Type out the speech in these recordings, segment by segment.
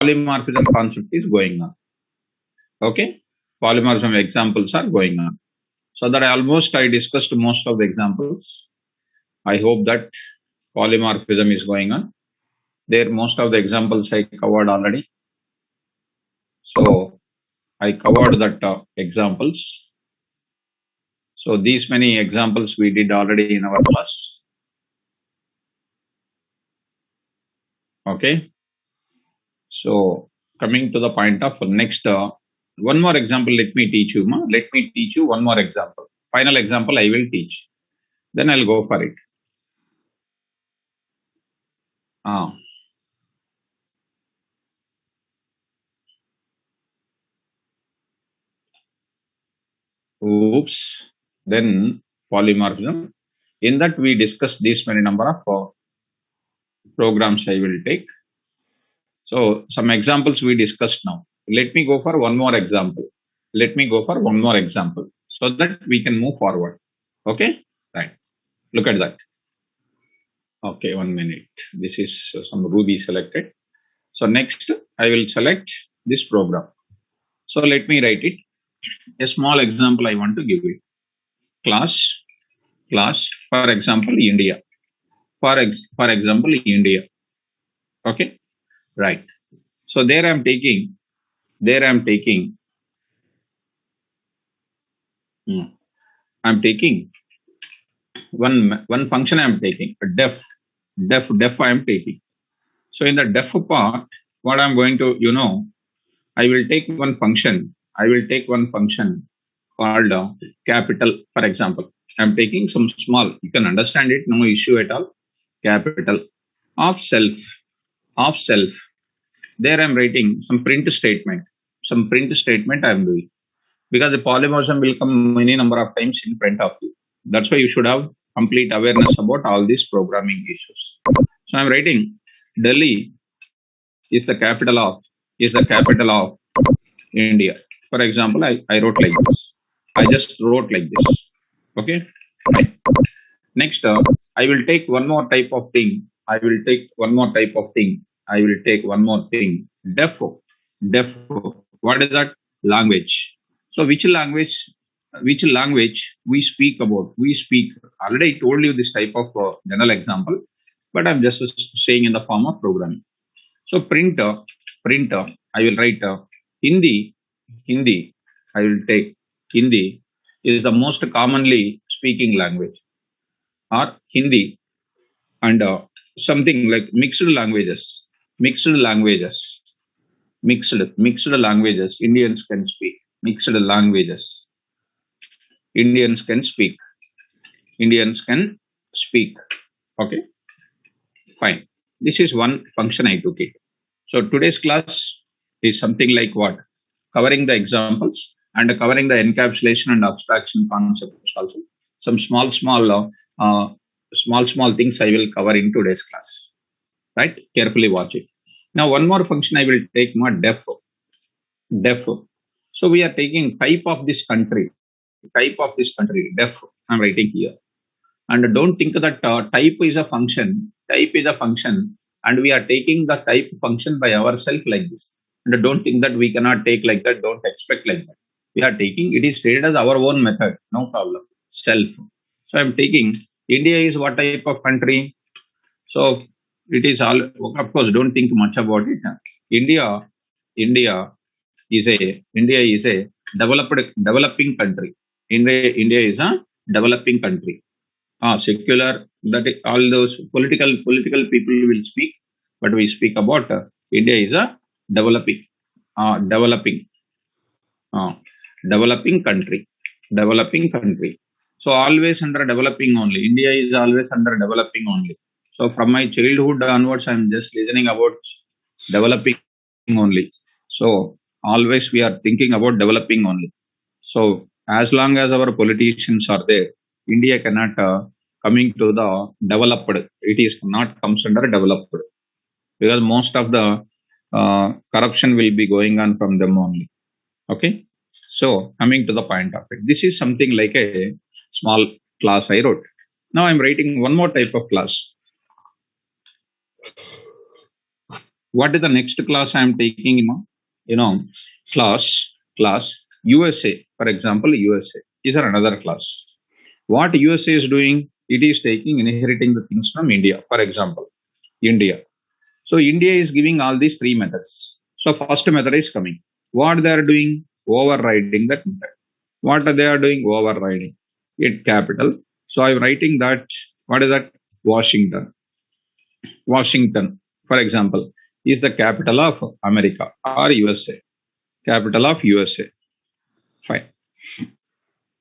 polymorphism concept is going on. Okay, polymorphism examples are going on. So that I discussed most of the examples. I hope that polymorphism is going on. There, most of the examples I covered already. So I covered that examples. So these many examples we did already in our class. Okay. So coming to the point of next, one more example. Let me teach you. Let me teach you one more example. Final example I will teach. Then I'll go for it. Oops. Then polymorphism. In that we discussed these many number of programs I will take. So some examples we discussed now. Let me go for one more example. Let me go for one more example so that we can move forward. Okay? Right. Look at that. Okay, 1 minute. This is some Ruby selected. So next I will select this program. So let me write it. A small example I want to give you. Class, for example, India. For example, India. Okay, right. So there I am taking I'm taking one function I am taking, a def I am taking. So in the def part, what I'm going to, I will take one function. Called capital, for example. I'm taking some small, you can understand it, no issue at all. Capital of self. There I'm writing some print statement. I'm doing. Because the polymorphism will come many number of times in front of you. That's why you should have complete awareness about all these programming issues. So I'm writing Delhi is the capital of India. For example, I wrote like this. I just wrote like this. Okay. Right. Next, I will take one more type of thing. Def. What is that? Language. So which language we speak about? We speak. Already I told you this type of general example, but I'm just saying in the form of programming. So printer. I will write Hindi. I will take Hindi is the most commonly speaking language, or Hindi, and something like mixed languages. Mixed languages. Indians can speak mixed languages. Indians can speak. Okay, fine. This is one function I took it. So today's class is something like what? Covering the examples and covering the encapsulation and abstraction concepts also. Some small things I will cover in today's class. Right? Carefully watch it. Now one more function I will take more def. So we are taking type of this country, def. I'm writing here. And don't think that type is a function, and we are taking the type function by ourselves like this. And don't think that we cannot take like that, don't expect like that. We are taking, it is stated as our own method, no problem, self. So I'm taking, India is what type of country? So it is all, of course, don't think much about it. India is a developing country. India is a developing country. Secular, that all those political people will speak, but we speak about India is a developing country. So always under developing only. India is always under developing only. So from my childhood onwards, I'm just listening about developing only. So always we are thinking about developing only. So as long as our politicians are there, India cannot coming to the developed. It is not comes under developed, because most of the corruption will be going on from them only. Okay. So coming to the point of it, this is something like a small class I wrote. Now I'm writing one more type of class. What is the next class I am taking? You know, class, class USA, for example, USA is another class. What USA is doing? It is taking, inheriting the things from India, for example, India. So India is giving all these three methods. So first method is coming. What they are doing? Overriding that method. What they are doing? Overriding it capital. So I'm writing that. What is that? Washington. Washington, for example, is the capital of America or USA. Capital of USA. Fine.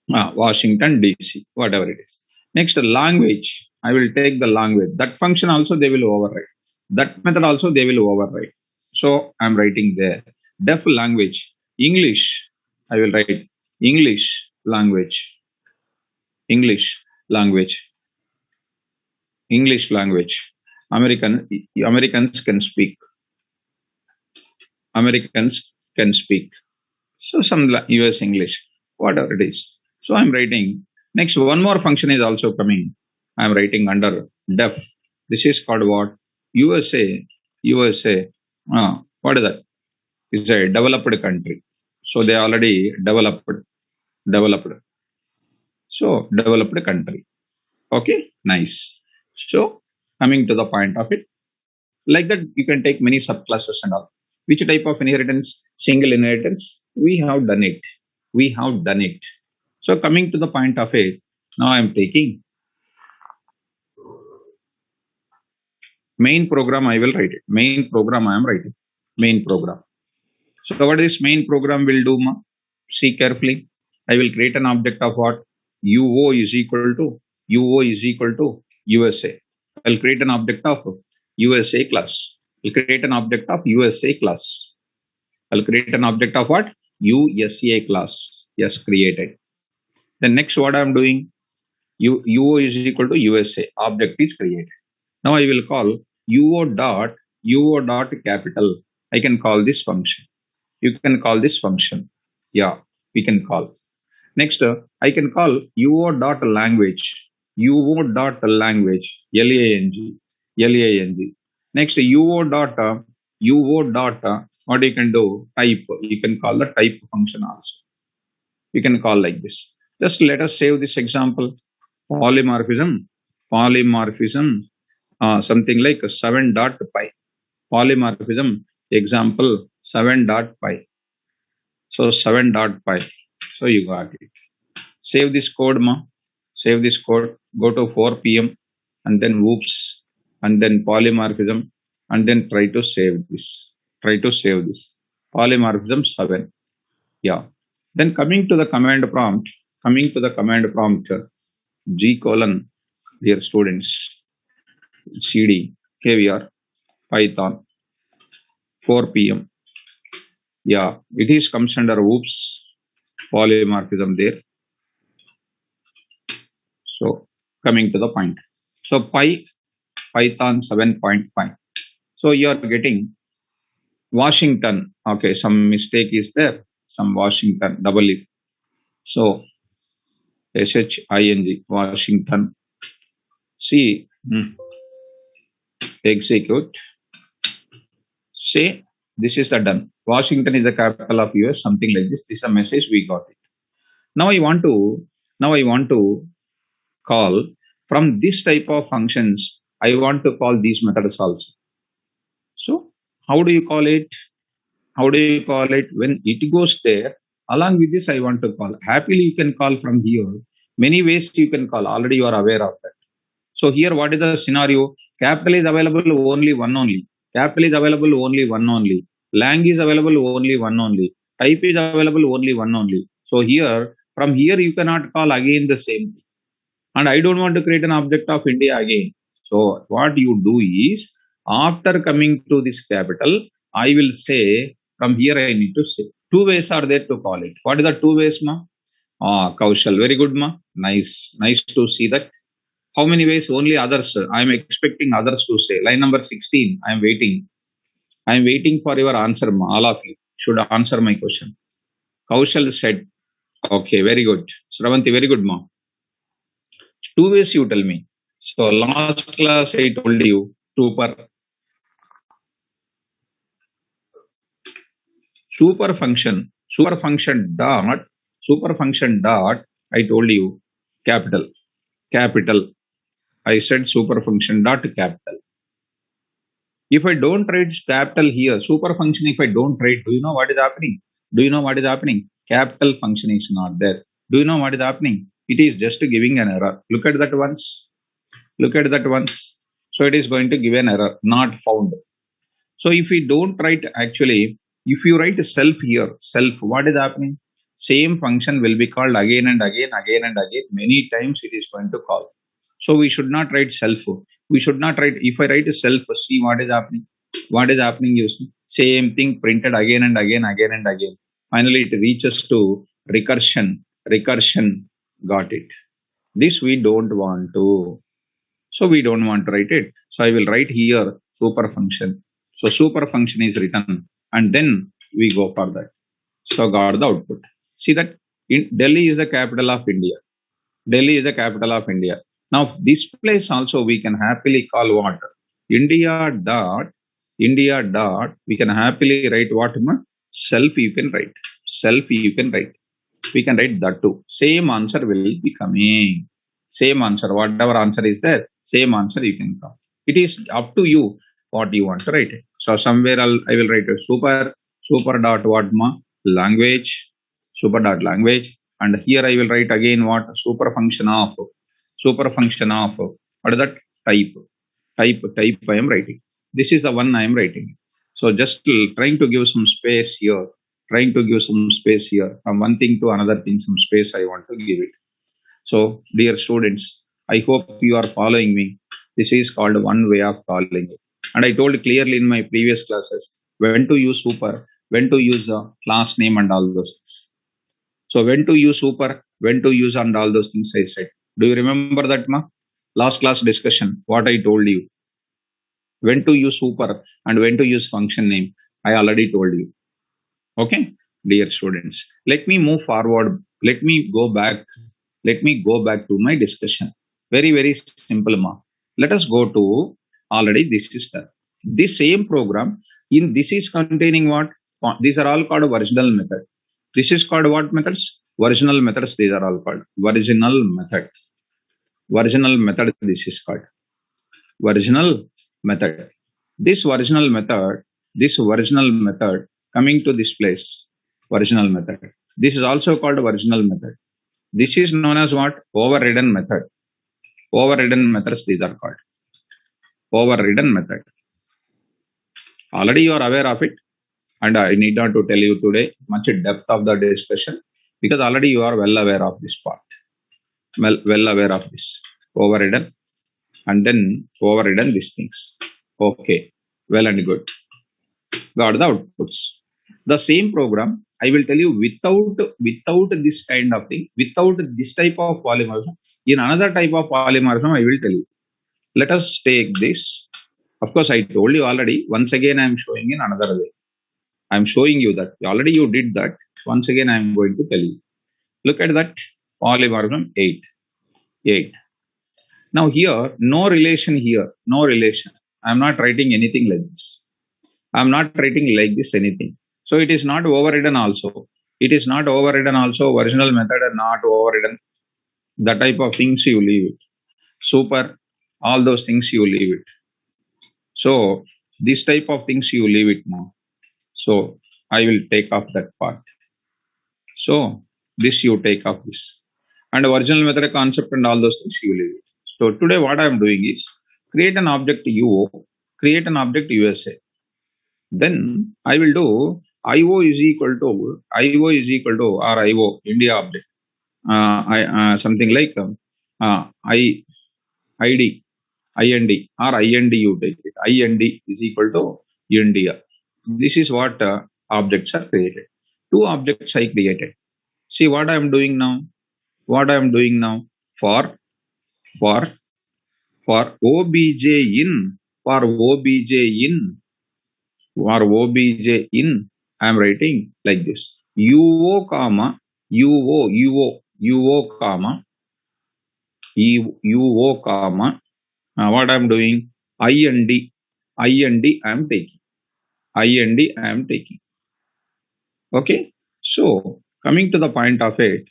Washington DC, whatever it is. Next, language. I will take the language. That function also they will override. That method also they will override. So I'm writing there. Deaf language. English. I will write English language. English language. English language. Americans can speak. Americans can speak. So some US English, whatever it is. So I'm writing. Next, one more function is also coming. I'm writing under def. This is called what? USA. USA. What is that? It's a developed country. So they already developed. Developed. So developed country. Okay, nice. So coming to the point of it, like that you can take many subclasses and all. Which type of inheritance? Single inheritance. We have done it. We have done it. So coming to the point of it, now I am taking main program. I will write it. Main program I am writing. Main program. So what this main program will do? See carefully. I will create an object of what? UO is equal to USA. I'll create an object of USA class. I'll create an object of USA class. I'll create an object of what? USA class. Yes, created. Then next what I'm doing? UO is equal to USA. Object is created. Now I will call UO dot capital. I can call this function. You can call this function. Yeah, we can call. Next, I can call UO dot language. UO dot language. LANG. Next, UO dot what you can do? Type. You can call the type function also. You can call like this. Just let us save this example. Polymorphism. Something like 7.py. Polymorphism example 7.py. So 7.py. So you got it. Save this code, Save this code. Go to 4 p.m. and then whoops and then polymorphism and then try to save this. Polymorphism 7. Yeah. Then coming to the command prompt, G colon, dear students, CD, KVR, Python, 4 p.m. Yeah, it is comes under whoops, polymorphism there. So coming to the point. So Python 7.5. So you are getting Washington. Okay, some mistake is there. Some Washington, double E. So SHING, Washington. See, execute. Say this is the done. Washington is the capital of US, something like this. This is a message we got it. Now I want to call from this type of functions. I want to call these methods also. So how do you call it? When it goes there? Along with this, I want to call. Happily, you can call from here. Many ways you can call. Already you are aware of that. So here, what is the scenario? Capital is available only one only. Capital is available only one only. Lang is available only one only. Type is available only one only. So here, from here, you cannot call again the same thing. And I don't want to create an object of India again. So what you do is, after coming to this capital, I will say, from here I need to say. Two ways are there to call it. What is the two ways, ma? Kaushal, very good, ma. Nice to see that. How many ways? Only others. I am expecting others to say. Line number 16. I am waiting for your answer, ma. All of you should answer my question. Kaushal said, okay, very good. Sravanti, very good, ma. Two ways you tell me. So last class I told you two per. Super function dot, I told you, capital. I said superfunction dot capital. If I don't write capital here, super function, if I don't write, do you know what is happening? Do you know what is happening? Capital function is not there. Do you know what is happening? It is just giving an error. Look at that once. Look at that once. So it is going to give an error, not found. So if we don't write, actually, if you write self here, self, what is happening? Same function will be called again and again, again and again. Many times it is going to call. So we should not write self. We should not write, if I write a self, see what is happening. What is happening, you see? Same thing printed again and again, again and again. Finally, it reaches to recursion. Recursion, got it. This we don't want to. So we don't want to write it. So I will write here super function. So super function is written and then we go for that. So got the output. See that Delhi is the capital of India. Delhi is the capital of India. Now this place also we can happily call what? India dot, we can happily write what? Self you can write. Self you can write. We can write that too. Same answer will be coming. Same answer. Whatever answer is there, same answer you can come. It is up to you what you want to write. So somewhere I will write a super dot what language, super dot language, and here I will write again what super function of what is that type I am writing. This is the one I am writing. So just trying to give some space here, from one thing to another thing, some space I want to give it. So dear students, I hope you are following me. This is called one way of calling it. And I told clearly in my previous classes when to use super, when to use a class name and all those things. So when to use super, when to use and all those things I said. Do you remember that, ma? Last class discussion, what I told you. When to use super and when to use function name, I already told you. Okay, dear students, let me move forward. Let me go back to my discussion. Very, very simple, ma. Let us go to already this is done. This same program in this is containing what? These are all called original method. This is called what methods? Original methods. These are all called original method. Original method. This is called original method. This original method coming to this place. Original method. This is also called original method. This is known as what? Overridden method. Overridden methods these are called. Overridden method. Already you are aware of it and I need not to tell you today much depth of the discussion because already you are well aware of this part. Well aware of this. Overridden and then overridden these things. Okay. Well and good. Got the outputs. The same program I will tell you without this kind of thing, without this type of polymorphism, in another type of polymorphism I will tell you. Let us take this. Of course, I told you already. Once again, I am showing in another way. I am showing you that. Already you did that. Once again, I am going to tell you. Look at that polymorphism 8. 8. Now here, no relation here. No relation. I am not writing anything like this. I am not writing like this anything. So it is not overridden also. It is not overridden also. Original method and not overridden. The type of things you leave it. Super, all those things you leave it. So this type of things you leave it now. So I will take off that part. So this you take off this. And original method concept and all those things you leave it. So today what I am doing is create an object UO, create an object USA. Then I will do IO is equal to or IO India object. Something like ID IND or IND you take it. IND is equal to India. This is what objects are created. Two objects I created. See what I am doing now. What I am doing now for OBJ in I am writing like this. UO comma UO comma UO comma what I am doing? IND I am taking. IND I am taking. Okay. So coming to the point of it,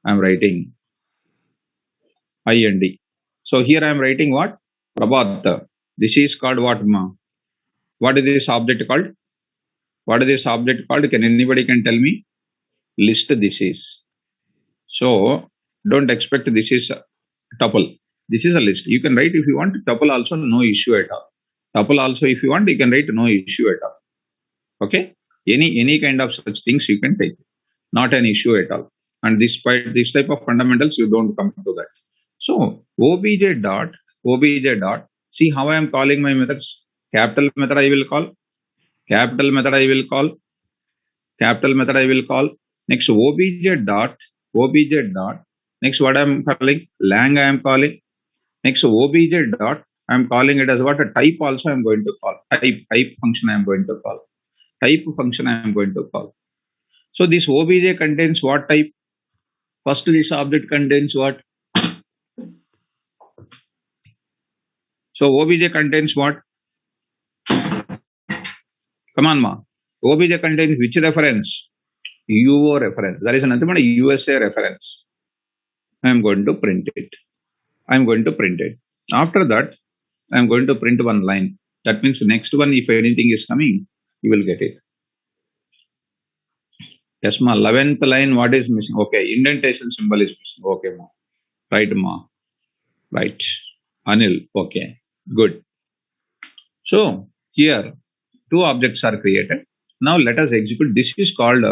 I'm writing IND. So here I'm writing what? Prabhat. This is called what, ma? What is this object called? What is this object called? Can anybody can tell me? List this is. So don't expect this is a tuple. This is a list. You can write if you want tuple also, no issue at all. Tuple also if you want, you can write no issue at all. Okay. Any kind of such things you can take. Not an issue at all. And despite this type of fundamentals, you don't come to that. So obj dot. See how I am calling my methods. Capital method I will call. Capital method I will call. Capital method I will call. Next obj dot. Next what I am calling? Lang I am calling. Next obj dot. I am calling it as what? A type also I am going to call. Type function I am going to call. Type function I am going to call. So this obj contains what type? First this object contains what? So obj contains what? Come on, ma. OBJ contains which reference? UO reference. That is nothing but a USA reference. I am going to print it. After that, I am going to print one line. That means next one, if anything is coming, you will get it. Yes, ma. 11th line, what is missing? Okay, indentation symbol is missing. Okay, ma. Right, ma. Right. Anil. Okay. Good. So here, two objects are created. Now let us execute. This is called,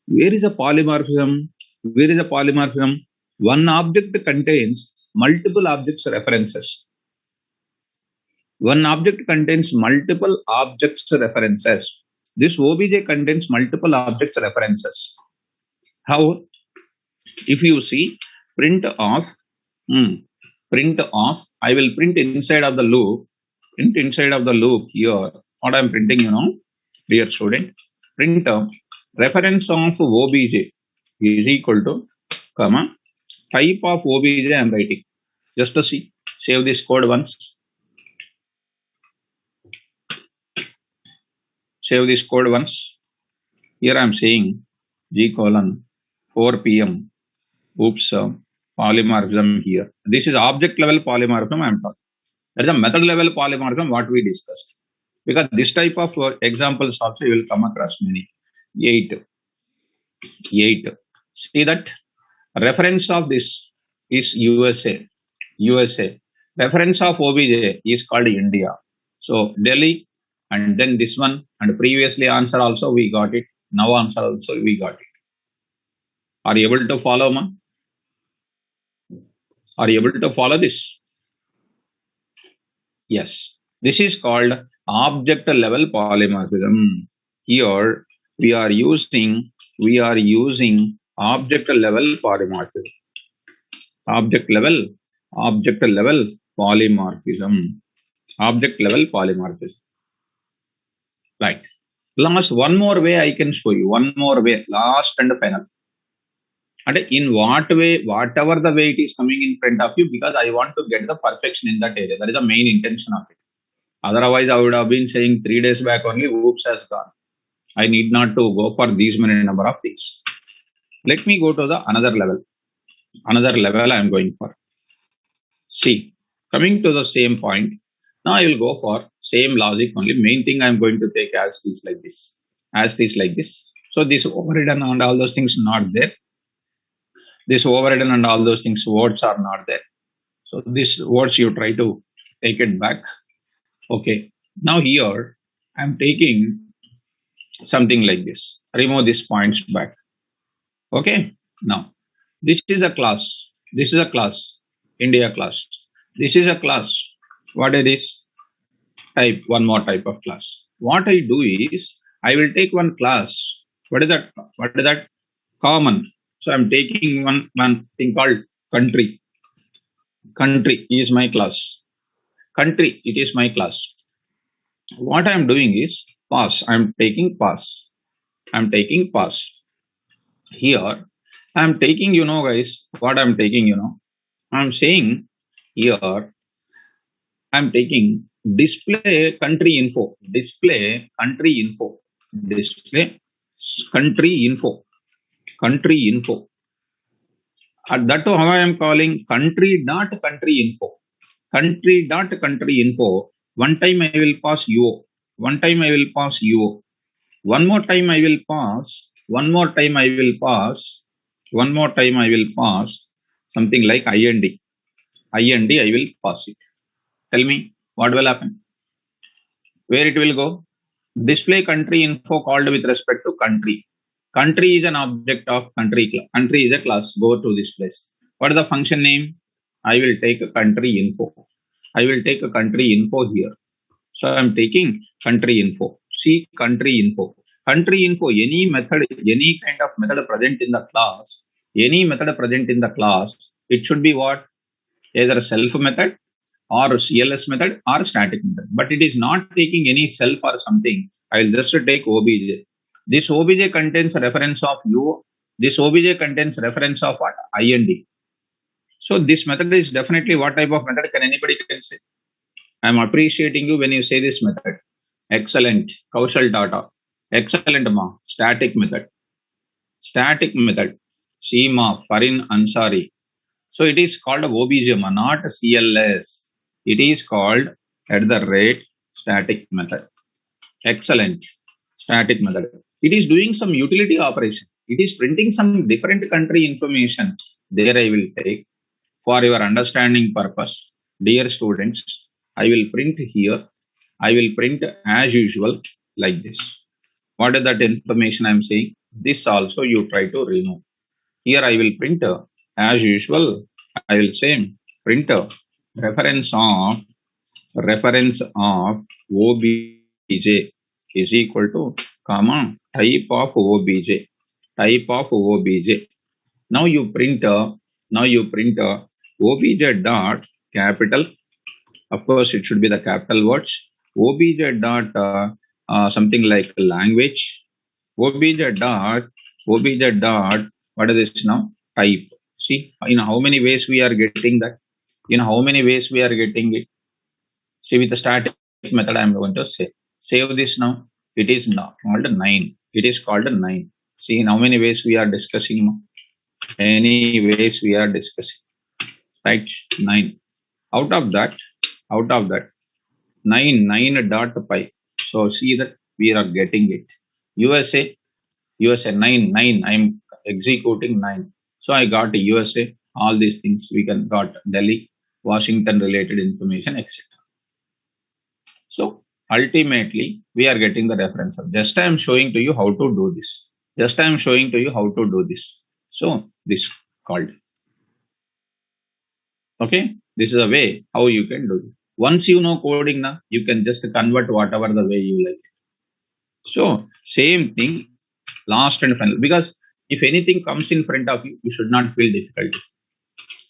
where is a polymorphism? Where is a polymorphism? One object contains multiple objects references. One object contains multiple objects references. This OBJ contains multiple objects references. How? If you see, print of, I will print inside of the loop. Print inside of the loop here. What I am printing, dear student, print reference of OBJ is equal to, comma, type of OBJ I am writing. Just to see, save this code once. Save this code once. Here I am saying G colon 4 p.m. Oops, polymorphism here. This is object level polymorphism I am talking. That is a method level polymorphism what we discussed. Because this type of examples also you will come across many. 8. See that reference of this is USA. Reference of OBJ is called India. So Delhi, and then this one, and previously answer also we got it. Now answer also we got it. Are you able to follow, ma? Are you able to follow this? Yes. This is called object level polymorphism. Here we are using object level polymorphism. Object level polymorphism. Object level polymorphism. Right. Last one more way I can show you. One more way. Last and final. And in what way, whatever the way it is coming in front of you, because I want to get the perfection in that area. That is the main intention of it. Otherwise, I would have been saying 3 days back only, oops has gone. I need not to go for these many number of things. Let me go to the another level. Another level I am going for. See, coming to the same point. Now I will go for same logic only. Main thing I am going to take as is like this. As is like this. So this overridden and all those things not there. This overridden and all those things, words are not there. So these words you try to take it back. Okay. Now here I'm taking something like this. Remove these points back. Okay. Now this is a class. This is a class. India class. This is a class. What it is? Type one more type of class. What I do is I will take one class. What is that? What is that? Common. So I'm taking one thing called country. Country is my class. Country, it is my class. What I'm doing is pass. I'm taking pass. Here, I'm taking, guys, what I'm taking, I'm saying here, I'm taking display country info. Display country info. display country info, country info. And that too, how I am calling country dot country info, country dot country info. One time I will pass UO, one time I will pass UO, one more time I will pass, one more time I will pass, one more time I will pass something like IND, IND I will pass it. Tell me what will happen, where it will go? Display country info called with respect to country. Country is an object of country class. Country is a class. Go to this place. What is the function name? I will take a country info. I will take a country info here. So I am taking country info. See country info. Country info, any method, any kind of method present in the class, any method present in the class, it should be what? Either self method or CLS method or static method. But it is not taking any self or something. I will just take OBJ. This OBJ contains a reference of U. This OBJ contains reference of what? IND. So this method is definitely what type of method can anybody can say? I am appreciating you when you say this method. Excellent. Kaushal Tata. Excellent ma. Static method. Static method. Seema, Farin Ansari. So it is called OBJ ma, not CLS. It is called at the rate static method. Excellent. Static method. It is doing some utility operation. It is printing some different country information. There I will take for your understanding purpose. Dear students, I will print here. I will print as usual like this. What is that information I am saying? This also you try to remove. Here I will print as usual. I will say print reference of OBJ is equal to comma type of OBJ, type of OBJ. Now you print OBJ dot capital. Of course, it should be the capital words. OBJ dot something like language. OBJ dot what is this now? Type. See, in how many ways we are getting that? In how many ways we are getting it? See, with the static method, I am going to say save this now. It is now called 9. It is called 9. See, in how many ways we are discussing now? Any ways we are discussing. Right? 9. Out of that, 9 dot pi. So see that we are getting it. USA 9. I am executing 9. So I got USA. All these things we can got Delhi, Washington related information, etc. So ultimately we are getting the reference. Just I am showing to you how to do this. Just I am showing to you how to do this. So this called. Okay, this is a way how you can do it. Once you know coding now, you can just convert whatever the way you like. So same thing, last and final. Because if anything comes in front of you, you should not feel difficult.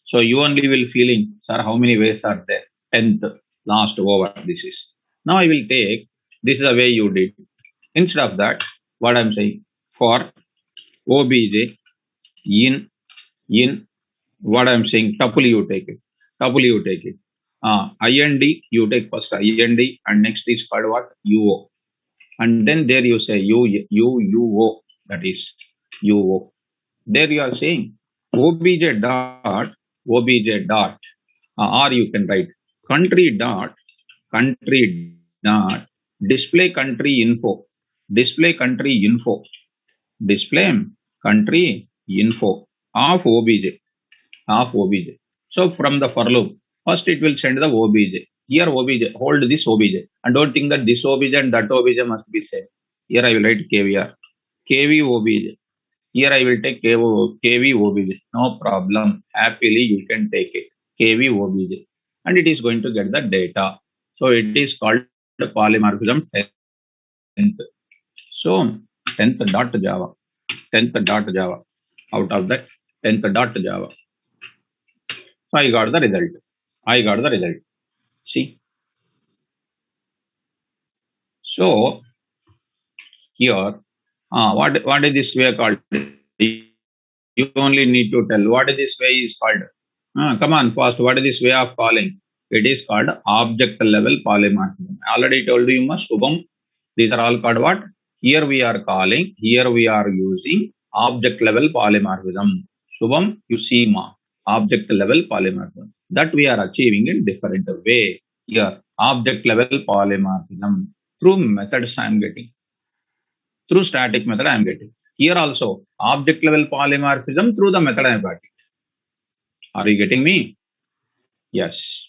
So you only will feeling, sir, how many ways are there? 10th, last over. This is. Now I will take, this is the way you did. Instead of that, what I'm saying, for OBJ in what I'm saying, tuple you take it. Tuple you take it. IND, you take first IND and next is called what? UO. And then there you say UO, that is UO. There you are saying OBJ dot, or you can write country dot, display country info, display country info of OBJ. So from the for loop, first it will send the OBJ. Here OBJ, hold this OBJ. And don't think that this OBJ and that OBJ must be same. Here I will write KVR, KV OBJ. Here I will take KV OBJ. No problem. Happily you can take it. KV OBJ. And it is going to get the data. So it is called the polymorphism 10th. So 10th dot Java. 10th dot Java. Out of that 10th dot Java. So I got the result. See. So here, what is this way called? You only need to tell what is this way is called. Come on, fast. What is this way of calling? It is called object level polymorphism. I already told you, Shubham. These are all called what? Here we are using object level polymorphism. Shubham, you see ma, object level polymorphism. That we are achieving in different way. Here, object level polymorphism through methods I am getting. Through static method I am getting. Here also, object level polymorphism through the method I am getting. Are you getting me? Yes.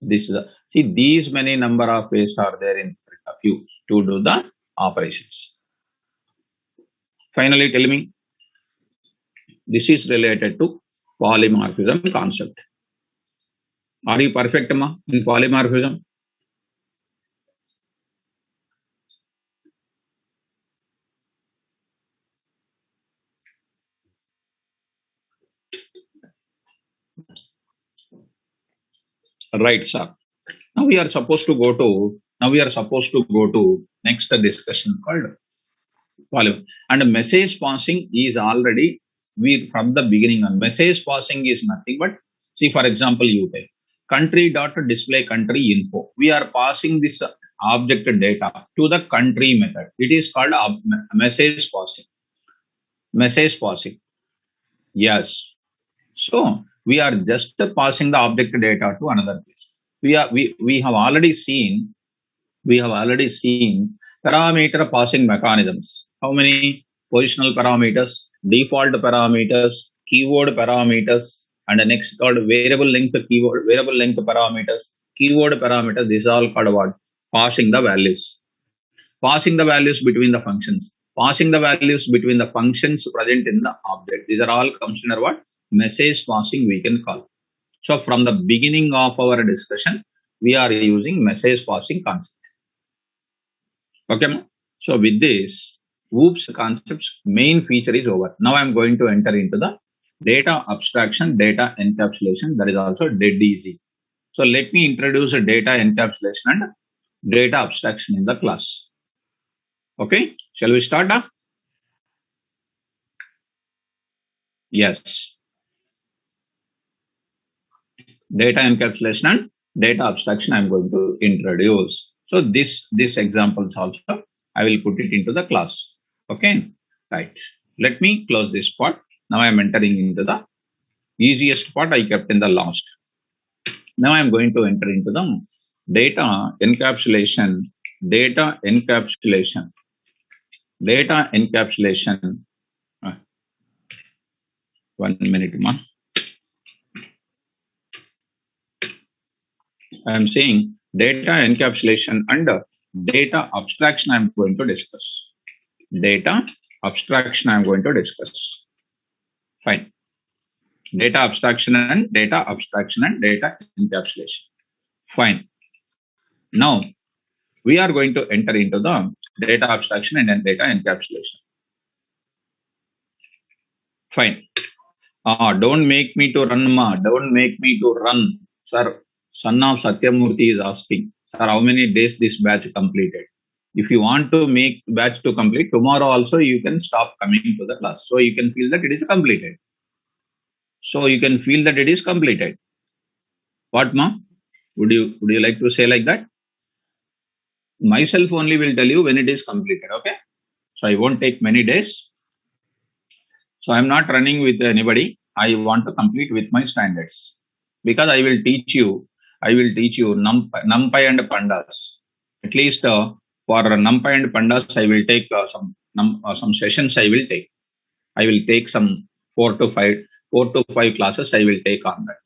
This is see, these many number of ways are there in front of you to do the operations. Finally, tell me, this is related to polymorphism concept. Are you perfect, ma, in polymorphism? Right, sir. Now we are supposed to go to next discussion called polymorphism. And message passing is already we from the beginning on. Message passing is nothing but see, for example, you take country dot display country info. We are passing this object data to the country method. It is called message passing. Message passing. Yes. So we are just passing the object data to another place. We have already seen parameter passing mechanisms. How many? Positional parameters, default parameters, keyword parameters, and the next called variable length parameters, keyword parameters. This is all called what? Passing the values. Passing the values between the functions. Passing the values between the functions present in the object. These are all considered what? Message passing we can call. So from the beginning of our discussion, we are using message passing concept. Okay. So with this, OOPS concept's main feature is over. Now I'm going to enter into the data abstraction, data encapsulation. That is also dead easy. So let me introduce a data encapsulation and data abstraction in the class. Okay. Shall we start? Yes. Data encapsulation and data abstraction I'm going to introduce. So this examples also I will put it into the class. Okay, right. Let me close this part. Now I am entering into the easiest part I kept in the last. Now I am going to enter into the data encapsulation. Data encapsulation. Data encapsulation. 1 minute, ma. I am saying data encapsulation and data abstraction I am going to discuss. Data abstraction I am going to discuss. Fine. Data abstraction and data encapsulation. Fine. Now we are going to enter into the data abstraction and then data encapsulation. Fine. Don't make me to run, ma. Don't make me to run. Sir, son of Satyamurthy is asking, sir, how many days this batch completed? If you want to make batch to complete, tomorrow also you can stop coming to the class. So you can feel that it is completed. What, ma? Would you like to say like that? Myself only will tell you when it is completed. Okay. So I won't take many days. So I'm not running with anybody. I want to complete with my standards because I will teach you NumPy and pandas. At least for NumPy and pandas, I will take some sessions. I will take some 4 to 5 classes. I will take on that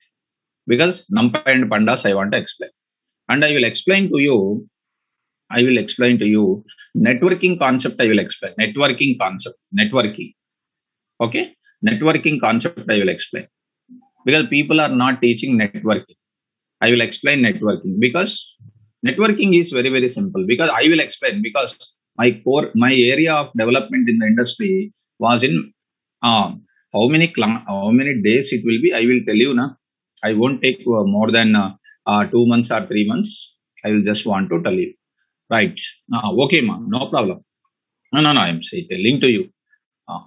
because NumPy and pandas I want to explain, and I will explain to you networking concept. I will explain networking concept. Okay, networking concept I will explain because people are not teaching networking. I will explain networking because networking is very, very simple because I will explain because my area of development in the industry was in how many days it will be. I will tell you now. I won't take more than 2 months or 3 months. I will just want to tell you. Right. Okay, ma. No problem. No. I'm telling to you.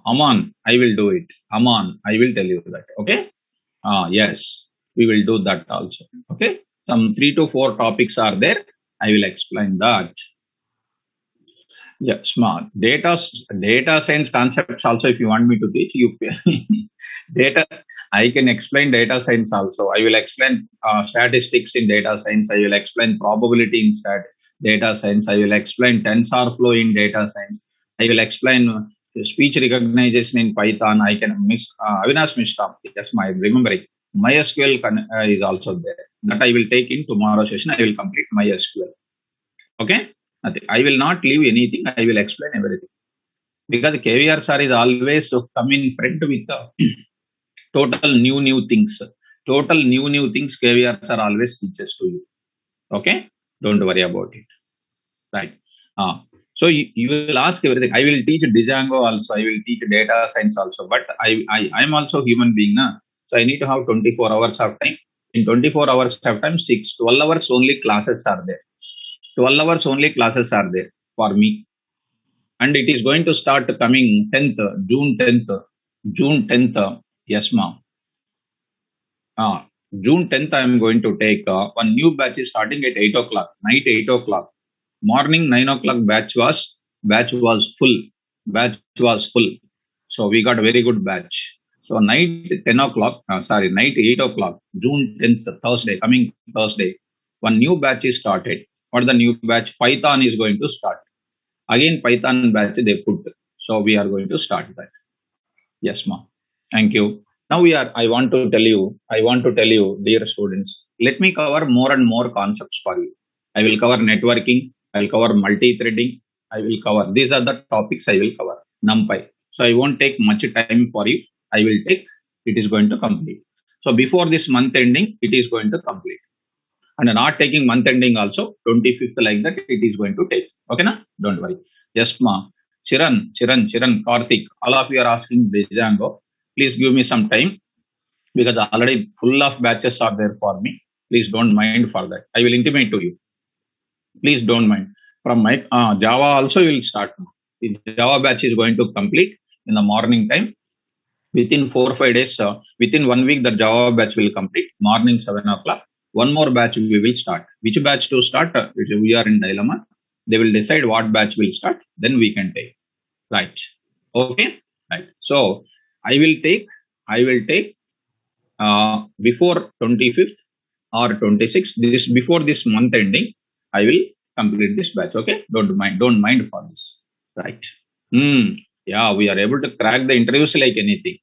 Aman, I will do it. Aman, I will tell you that. Okay. Yes, we will do that also. Okay. Some 3 to 4 topics are there. I will explain that. Yeah, smart. Data science concepts also, if you want me to teach you, data, I can explain data science also. I will explain statistics in data science. I will explain probability in data science. I will explain tensor flow in data science. I will explain speech recognition in Python. I can miss Avinash Mishra. Yes, my remembering. MySQL is also there. That I will take in tomorrow session. I will complete MySQL. Okay. Nothing. I will not leave anything. I will explain everything. Because KVR sir is always coming in front with total new things. Total new things KVR sir always teaches to you. Okay? Don't worry about it. Right. So you will ask everything. I will teach Django also. I will teach data science also. But I am also human being. Na? So I need to have 24 hours of time. In 24 hours of time, 12 hours only classes are there. 12 hours only classes are there for me. And it is going to start coming 10th, June 10th, June 10th. Yes, ma'am. June 10th, I am going to take one new batch is starting at 8 o'clock, night 8 o'clock. Morning 9 o'clock batch was full. Batch was full. So we got a very good batch. So night 10 o'clock, night 8 o'clock, June 10th, Thursday, coming Thursday, one new batch is started. What the new batch? Python is going to start. Again, Python batch they put. So we are going to start that. Yes, ma'am. Thank you. Now I want to tell you, dear students, let me cover more and more concepts for you. I will cover networking. I will cover multi-threading. I will cover, these are the topics I will cover. NumPy. So I won't take much time for you. It is going to complete. So before this month ending, it is going to complete. And not taking month ending also, 25th like that, it is going to take. Okay, na? Don't worry. Yes, ma. Chiran, Karthik, all of you are asking Django. Please give me some time because already full of batches are there for me. Please don't mind for that. I will intimate to you. Please don't mind. From my Java also will start. The Java batch is going to complete in the morning time. Within 4 or 5 days, within 1 week, the Java batch will complete. Morning 7 o'clock. One more batch we will start. Which batch to start? We are in dilemma. They will decide what batch will start. Then we can take. Right. Okay. Right. So I will take before 25th or 26th. This before this month ending. I will complete this batch. Okay. Don't mind for this. Right. Yeah, we are able to crack the interviews like anything.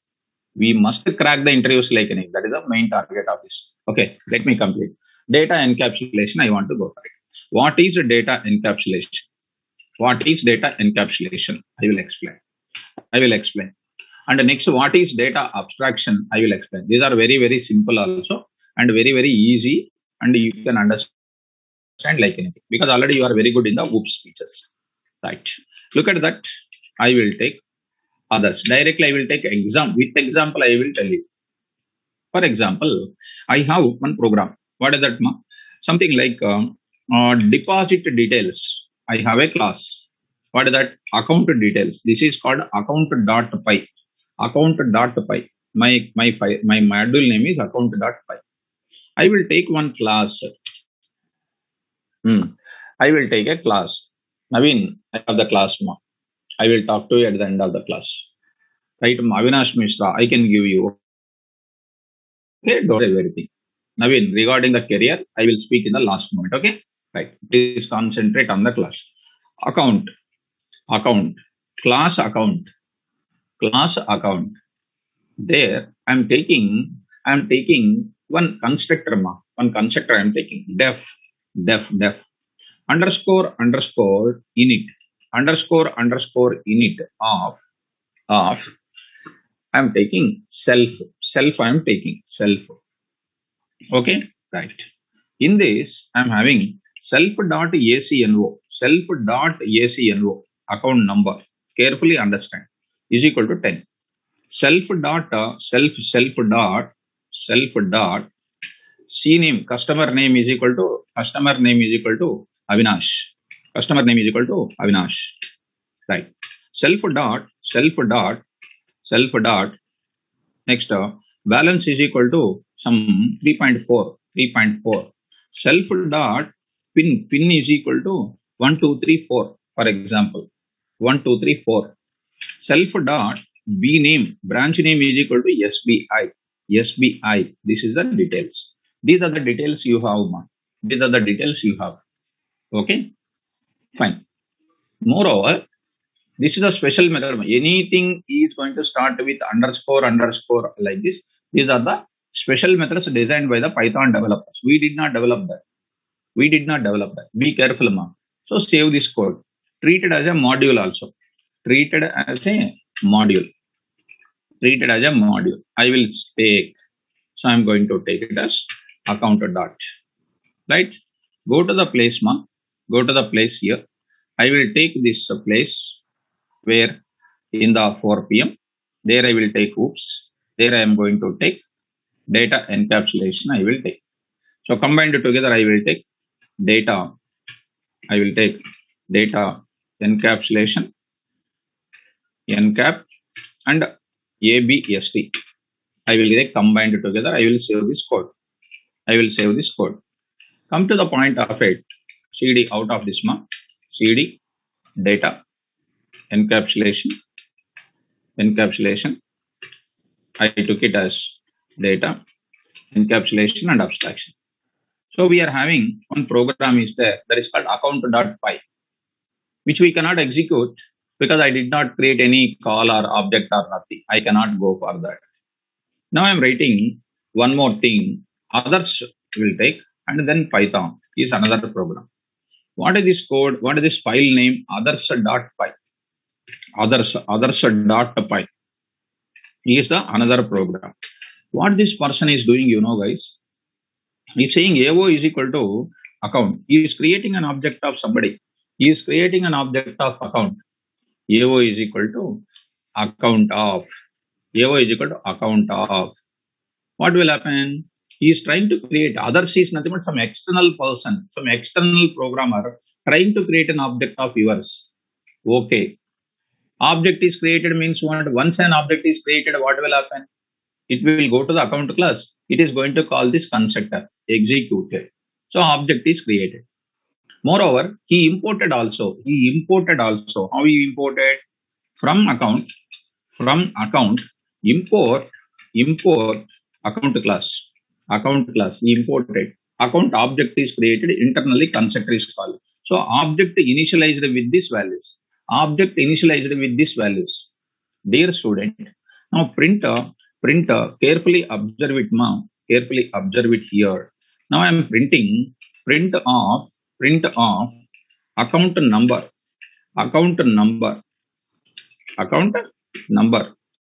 We must crack the interviews like anything. That is the main target of this. Okay, let me complete. Data encapsulation, I want to go for it. What is data encapsulation? What is data encapsulation? I will explain. And next, what is data abstraction? I will explain. These are very, very simple also and very, very easy. And you can understand like anything because already you are very good in the OOP speeches. Right. Look at that. I will take others. Directly, I will take exam. With example, I will tell you. For example, I have one program. What is that? Something like deposit details. I have a class. What is that? Account details. This is called account.py. Account.py. My module name is account.py. I will take one class. I will take a class. Naveen, I have the class. I will talk to you at the end of the class. Right, Avinash Mishra, I can give you. Okay, don't say everything. Naveen, regarding the career, I will speak in the last moment. Okay, right. Please concentrate on the class. Account, class account. There, I'm taking one constructor. One constructor I'm taking def underscore init underscore init of I'm taking self. I'm taking self. Okay, right. In this, I'm having self.acno account number. Carefully understand is equal to 10. Self dot C name customer name is equal to Avinash. Customer name is equal to Avinash. Right. Self dot next balance is equal to some 3.4. Self dot pin is equal to 1 2 3 4, for example. 1, 2, 3, 4. Self dot B name, branch name is equal to SBI. SBI. This is the details. These are the details you have, ma. These are the details you have. Okay, fine. Moreover, this is a special method. Anything is going to start with underscore like this. These are the special methods designed by the Python developers. We did not develop that. We did not develop that. Be careful, ma. So save this code. Treat it as a module also. Treated as a module. Treated as a module. I will take. So I'm going to take it as account dot. Right? Go to the place, ma. Go to the place here. I will take this place where in the 4 p.m. There I will take oops. There I am going to take data encapsulation. I will take. So combined together, I will take data. I will take data encapsulation, encap, and ABST. I will take combined together. I will save this code. I will save this code. Come to the point of it. CD out of this mark. CD data encapsulation. I took it as data encapsulation and abstraction. So we are having one program is there that is called account.py, which we cannot execute because I did not create any call or object or nothing. I cannot go for that. Now I'm writing one more thing. Others will take, and then Python is another program. What is this code? What is this file name? Others.py. Others.py is the another program. What this person is doing, guys, he's saying AO is equal to account. He is creating an object of somebody. He is creating an object of account. AO is equal to account of. AO is equal to account of. What will happen? He is trying to create. Others is nothing but some external person, some external programmer trying to create an object of yours. Okay. Object is created means what? Once an object is created, what will happen? It will go to the account class. It is going to call this constructor executed. So object is created. Moreover, he imported also. How he imported? From account, import account class. He imported. Account object is created, internally constructor is called. So object initialized with these values. Dear student, now printer, carefully observe it, ma. Carefully observe it here. Now I am printing print of account number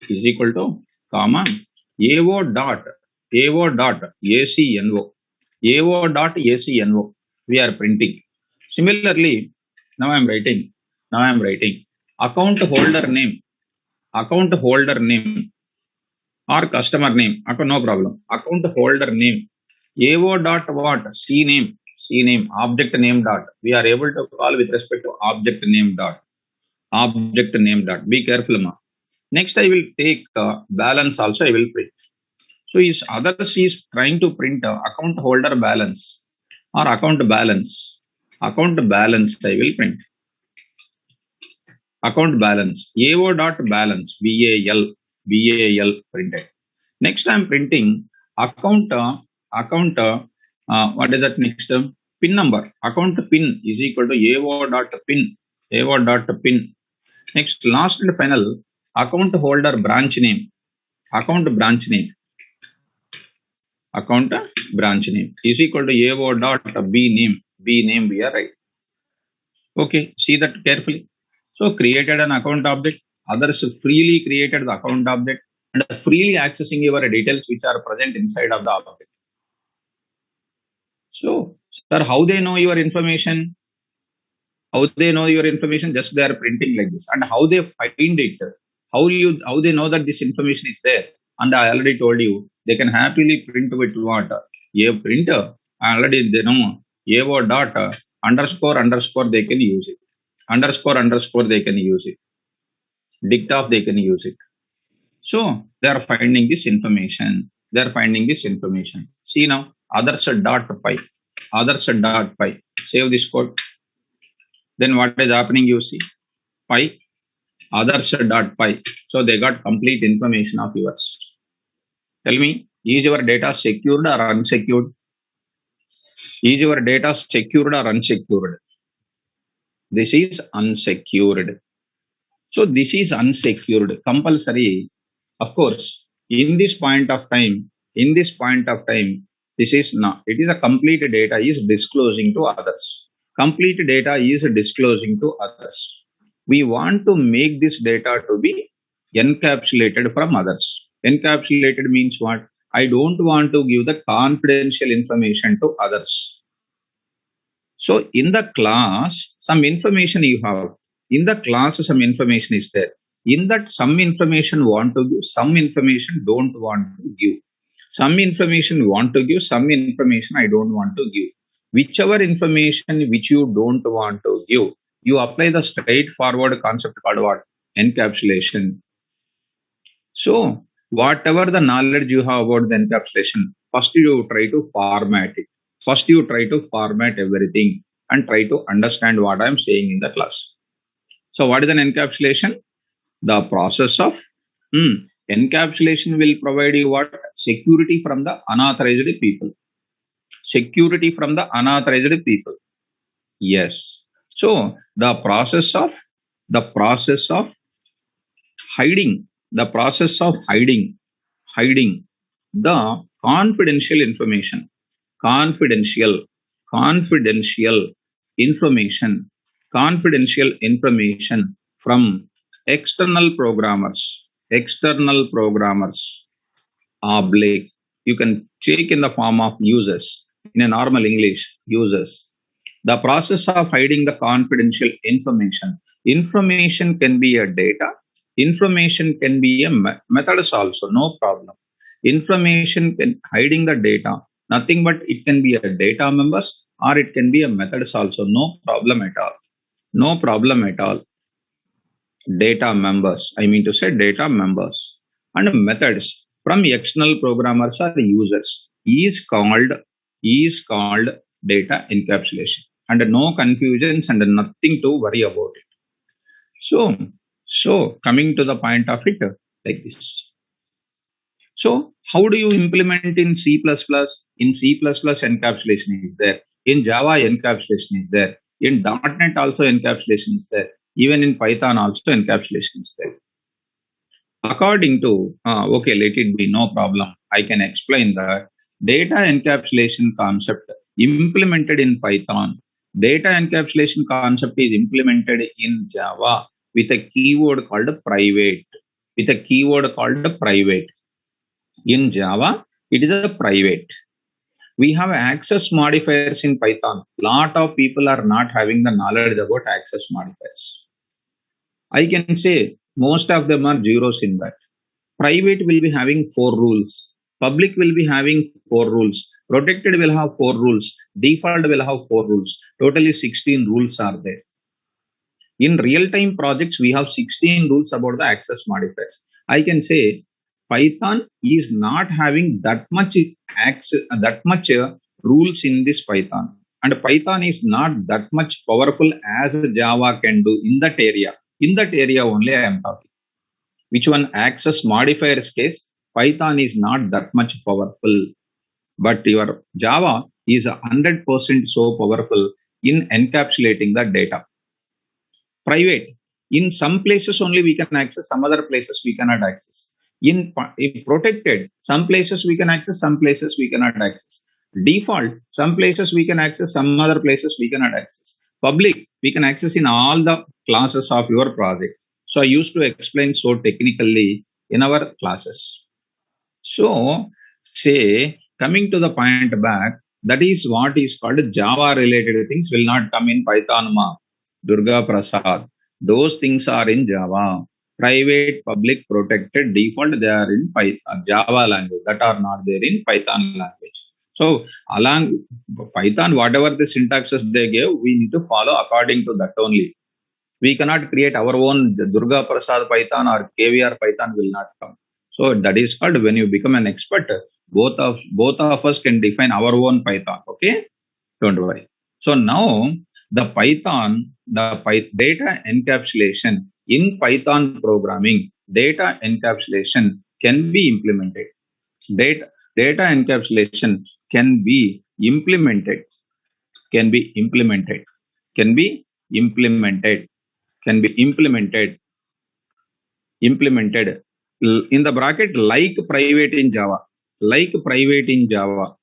is equal to comma AO dot ACNO. We are printing. Similarly, now I am writing account holder name or customer name. No problem. Account holder name. AO dot what? C name, object name dot. We are able to call with respect to object name dot. Be careful, ma. Next, I will take balance also. I will print. So others is trying to print account holder balance or account balance. Account balance I will print. Account balance. AO dot balance. BAL printed. Next, I am printing account. What is that next? Pin number. Account pin is equal to AO dot pin. Next, last and final, account holder branch name. Account branch name is equal to AO dot B name we are right. Okay, see that carefully. So created an account object. Others freely created the account object and freely accessing your details which are present inside of the object. So, sir, how they know your information? Just they are printing like this. And how they find it? How they know that this information is there? And I already told you, they can happily print with what? A printer. Already they know. AO dot underscore they can use it. Underscore they can use it. Dict they can use it. So they are finding this information. See now, others.py. Save this code. Then what is happening? You see, py others.py. So they got complete information of yours. Tell me, is your data secured or unsecured? Is your data secured or unsecured? This is unsecured. So this is unsecured. Compulsory. Of course, in this point of time, this is not. It is a complete data is disclosing to others. Complete data is disclosing to others. We want to make this data to be encapsulated from others. Encapsulated means what? I don't want to give the confidential information to others. So in the class, some information you have. In the class, some information is there. In that, some information want to give, some information don't want to give. Some information want to give, some information I don't want to give. Whichever information which you don't want to give, you apply the straightforward concept called what? Encapsulation. So whatever the knowledge you have about the encapsulation, first you try to format it. First you try to format everything and try to understand what I am saying in the class. So what is an encapsulation? The process of encapsulation will provide you what? Security from the unauthorized people. Security from the unauthorized people. Yes. So the process of hiding, the process of hiding the confidential information, confidential information, confidential information from external programmers, oblique. You can take in the form of users, in a normal English, users. The process of hiding the confidential information. Information can be a data. Information can be a methods also, no problem. Information can hiding the data. Nothing but it can be a data members or it can be a methods also, no problem at all. No problem at all. Data members, I mean to say data members. And methods from external programmers or users is called data encapsulation. And no confusions and nothing to worry about it. So coming to the point of it like this. So how do you implement in C++? In C++ encapsulation is there. In Java encapsulation is there. In .NET also encapsulation is there. Even in Python also encapsulation is there. According to, okay, let it be, no problem. I can explain that. Data encapsulation concept implemented in Python. Data encapsulation concept is implemented in Java with a keyword called private. In Java, it is a private. We have access modifiers in Python. Lot of people are not having the knowledge about access modifiers. I can say most of them are zeros in that. Private will be having 4 rules. Public will be having 4 rules. Protected will have 4 rules. Default will have 4 rules. Totally 16 rules are there. In real-time projects, we have 16 rules about the access modifiers. I can say Python is not having that much rules in this Python. And Python is not that much powerful as Java can do in that area. In that area only I am talking. Which one? Access modifiers case, Python is not that much powerful. But your Java is 100% so powerful in encapsulating the data. Private. In some places only we can access, some other places we cannot access. In protected, some places we can access, some places we cannot access. Default, some places we can access, some other places we cannot access. Public, we can access in all the classes of your project. So I used to explain so technically in our classes. So say, coming to the point back, that is what is called Java related things will not come in Python ma. Durga Prasad. Those things are in Java. Private, public, protected, default, they are in Java language. That are not there in Python language. So along Python, whatever the syntaxes they gave, we need to follow according to that only. We cannot create our own Durga Prasad Python or KVR Python will not come. So that is called when you become an expert, both of us can define our own Python. Okay, don't worry. So now the Python, data encapsulation in Python programming, data encapsulation can be implemented. Data encapsulation can be implemented, can be implemented, can be implemented, can be implemented in the bracket like private in Java, like private in Java,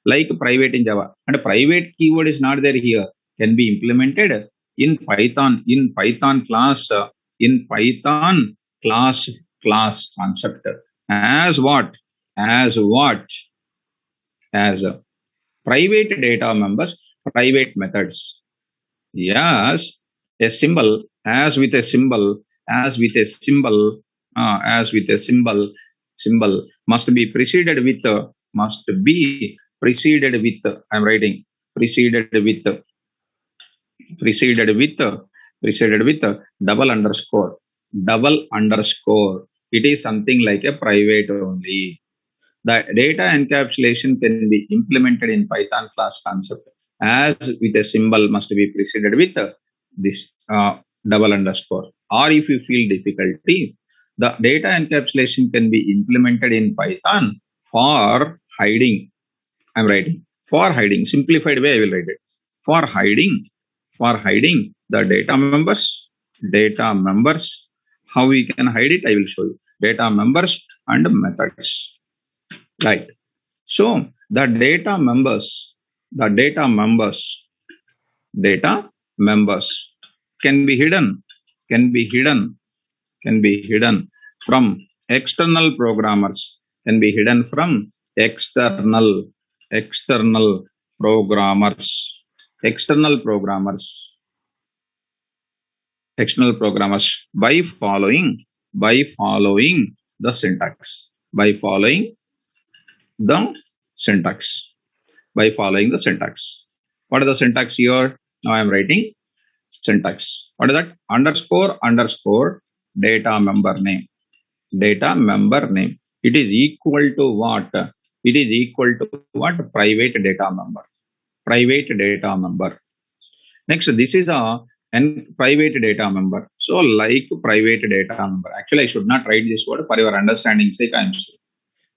like private in Java. And private keyword is not there here. Can be implemented in Python, in Python class concept. As what? As what? As private data members, private methods. Yes, a symbol, as with a symbol, as with a symbol, as with a symbol must be preceded with, must be preceded with, I'm writing, preceded with, preceded with, preceded with double underscore, double underscore. It is something like a private only. The data encapsulation can be implemented in Python class concept as with a symbol must be preceded with this double underscore. Or if you feel difficulty, the data encapsulation can be implemented in Python for hiding. I'm writing for hiding. Simplified way I will write it. For hiding the data members. How we can hide it, I will show you. Data members and methods. Right. So the data members data members can be hidden, can be hidden, can be hidden from external programmers, can be hidden from external programmers, external programmers, external programmers by following the syntax, by following the syntax, by following the syntax. What is the syntax here? Now I am writing syntax. What is that? Underscore underscore data member name. Data member name. It is equal to what? It is equal to what? Private data member. Private data member. Next, this is a private data member. So like private data member. Actually, I should not write this word for your understanding sake. I am saying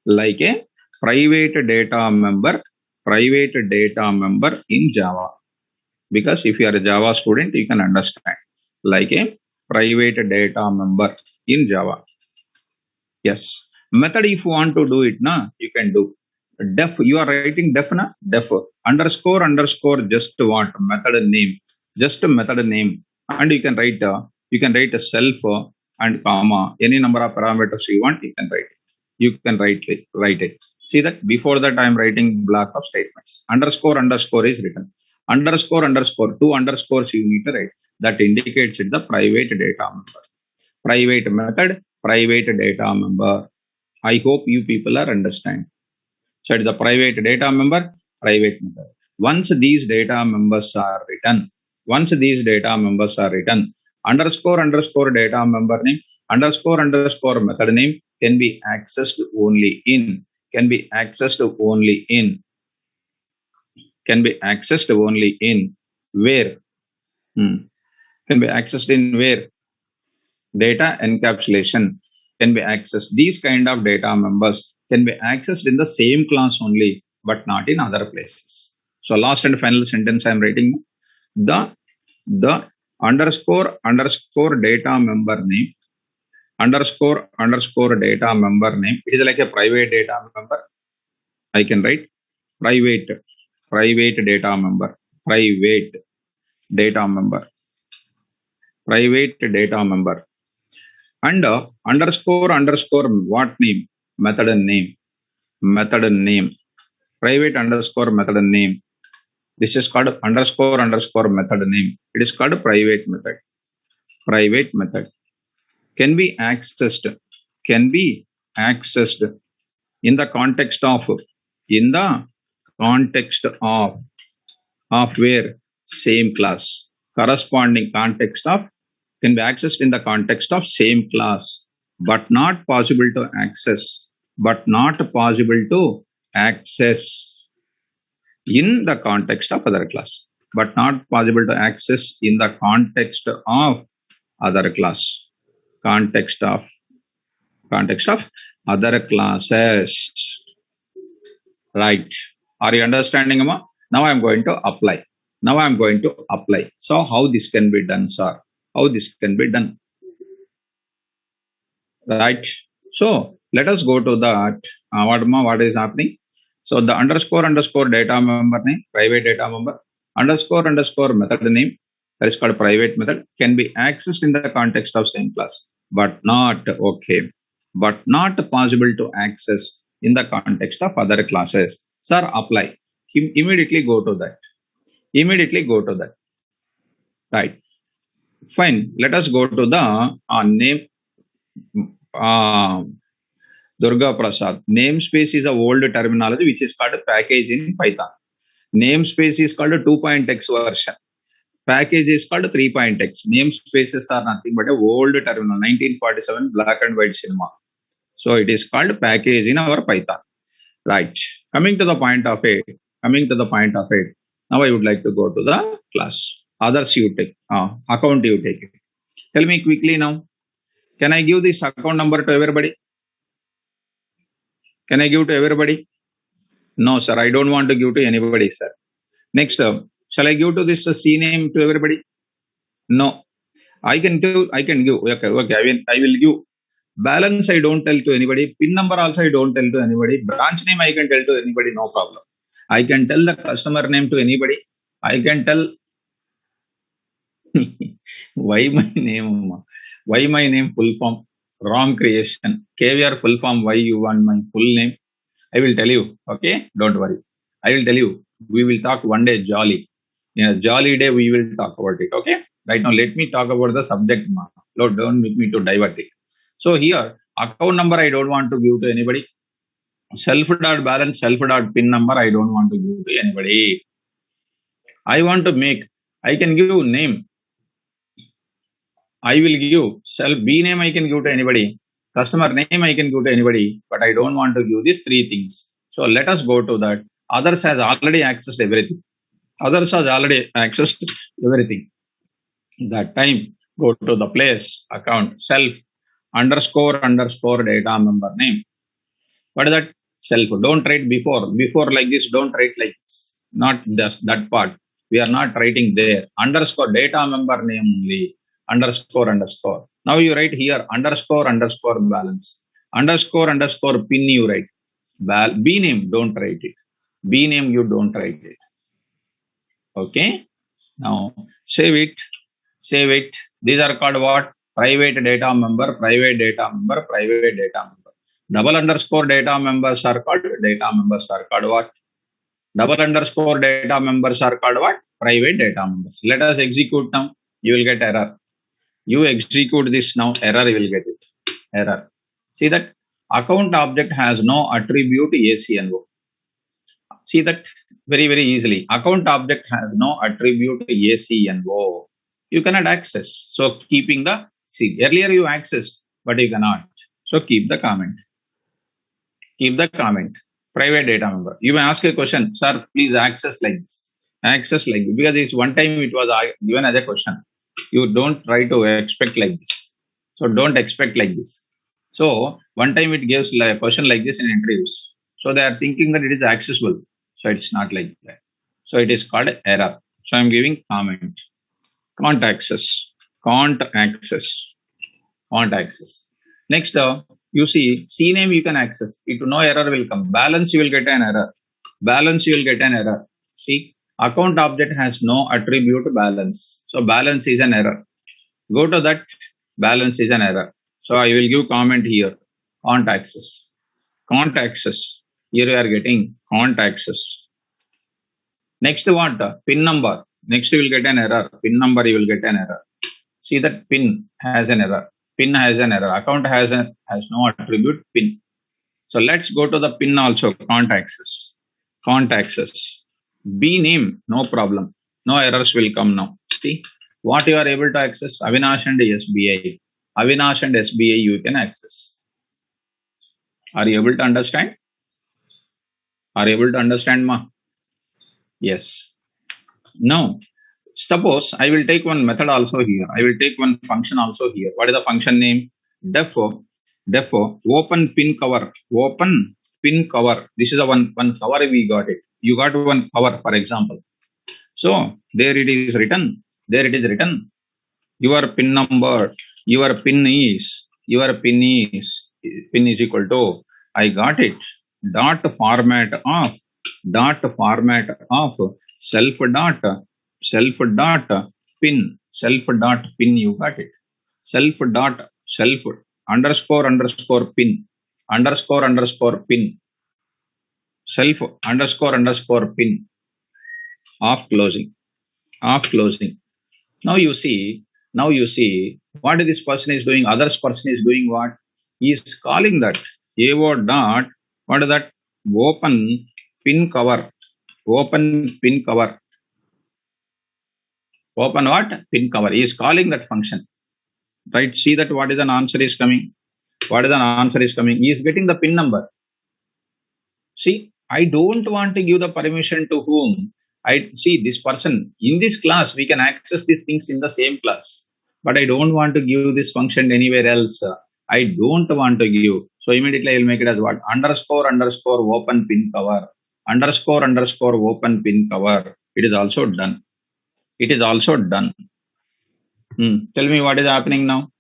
like a private data member in Java. Because if you are a Java student, you can understand like a private data member in Java. Yes. Method, if you want to do it, you can do. Def, you are writing def, def. Underscore, underscore, just what? Method name. Just a method name. And you can write a self and comma. Any number of parameters you want, you can write it. You can write it. See that before that I am writing block of statements. Underscore, underscore is written. Underscore, underscore, two underscores you need to write. That indicates it the private data member. Private method, private data member. I hope you people are understand. So it is the private data member, private method. Once these data members are written, underscore underscore data member name, underscore underscore method name can be accessed only in, can be accessed only in, can be accessed only in where? Can be accessed in where? Data encapsulation can be accessed. These kind of data members can be accessed in the same class only, but not in other places. So last and final sentence I am writing the underscore underscore data member name, underscore underscore data member name. It is like a private data member. I can write private data member, private data member, private data member. And underscore underscore what name? Method name, method name, private underscore method name. This is called underscore underscore method name. It is called private method. Private method can be accessed, can be accessed in the context of, in the context of where? Same class. Corresponding context of can be accessed in the context of same class, but not possible to access, but not possible to access in the context of other class, but not possible to access in the context of other class. Context of other classes. Right. Are you understanding, Amma? Now I'm going to apply. So how this can be done, sir? How this can be done? Right. So let us go to that. What is happening? So the underscore data member name, private data member, underscore method name, that is called private method, can be accessed in the context of same class, but not possible to access in the context of other classes. Sir, apply. Immediately go to that. Right. Fine. Let us go to the name. Uh, Durga Prasad. Namespace is a old terminology which is called a package in Python. Namespace is called a 2.x version. Package is called 3.x. Namespaces are nothing but a old terminal, 1947 black and white cinema. So it is called package in our Python. Right. Coming to the point of it. Now I would like to go to the class. Others you take. Account you take it. Tell me quickly now. Can I give this account number to everybody? Can I give to everybody? No, sir. I don't want to give to anybody, sir. Next, shall I give to this C name to everybody? No. I can give. Okay. I will give. Balance I don't tell to anybody. PIN number also I don't tell to anybody. Branch name I can tell to anybody. No problem. I can tell the customer name to anybody. I can tell. Why my name? Why my name full form? Wrong creation. KVR full form. Why you want my full name? I will tell you. Okay, don't worry. I will tell you. We will talk one day jolly. In a jolly day, we will talk about it. Okay. Right now, let me talk about the subject. Lord, don't make me to divert it. So here, account number I don't want to give to anybody. Self.balance, self.pin number I don't want to give to anybody. I want to make. I can give name. I will give self B name I can give to anybody. Customer name I can give to anybody, but I don't want to give these three things. So let us go to that. Others has already accessed everything. That time, go to the place, account, self, underscore data member name. What is that? Self. Don't write before. Before like this, don't write like this. Not just that part. We are not writing there. Underscore data member name only. Underscore. Now you write here underscore balance. Underscore pin you write. B name, don't write it. B name you don't write it. Okay. Now save it. These are called what? Private data member. Double underscore data members are called what? Double underscore data members are called what? Private data members. Let us execute now. You will get error. You execute this now, error you will get it. Error. See that account object has no attribute ACNO. See that very, very easily. Account object has no attribute ACNO. You cannot access. So keeping the, see, earlier you accessed, but you cannot. So keep the comment. Private data member. You may ask a question, sir, please access like this. Because it's one time it was given as a question. You don't try to expect like this. So don't expect like this. So one time it gives a question like this in interviews. So they are thinking that it is accessible. So it's not like that. So it is called error. So I'm giving comment. Can't access. Next, you see C name you can access. No error will come. Balance you will get an error. See, account object has no attribute balance. So balance is an error. Go to that. Balance is an error. So I will give comment here. Can't access. Here you are getting can't access. Next what? PIN number. Next you will get an error. PIN number you will get an error. See that PIN has an error. Account has no attribute PIN. So let's go to the PIN also. Can't access. B name, no problem. No errors will come now. See what you are able to access. Avinash and SBI. You can access. Are you able to understand? Ma? Yes. Now, Suppose I will take one method also here. I will take one function also here. What is the function name? Def open pin cover. Open pin cover. This is the one cover we got it. You got one cover, for example. So there it is written. There it is written. Your pin number. Your pin is equal to. I got it. Dot format of self dot self dot pin. You got it. Self underscore pin self underscore pin of closing. Now you see what this person is doing. Others person is doing what? He is calling that AO dot, what is that? Open pin cover. Open pin cover. Open what? Pin cover. He is calling that function. Right? See that what is an answer is coming. What is an answer is coming? He is getting the pin number. See, I don't want to give the permission to whom. I see this person in this class. We can access these things in the same class, but I don't want to give this function anywhere else. I don't want to give. So immediately I will make it as what? Underscore open pin cover. Underscore open pin cover. It is also done. It is also done. Tell me what is happening now.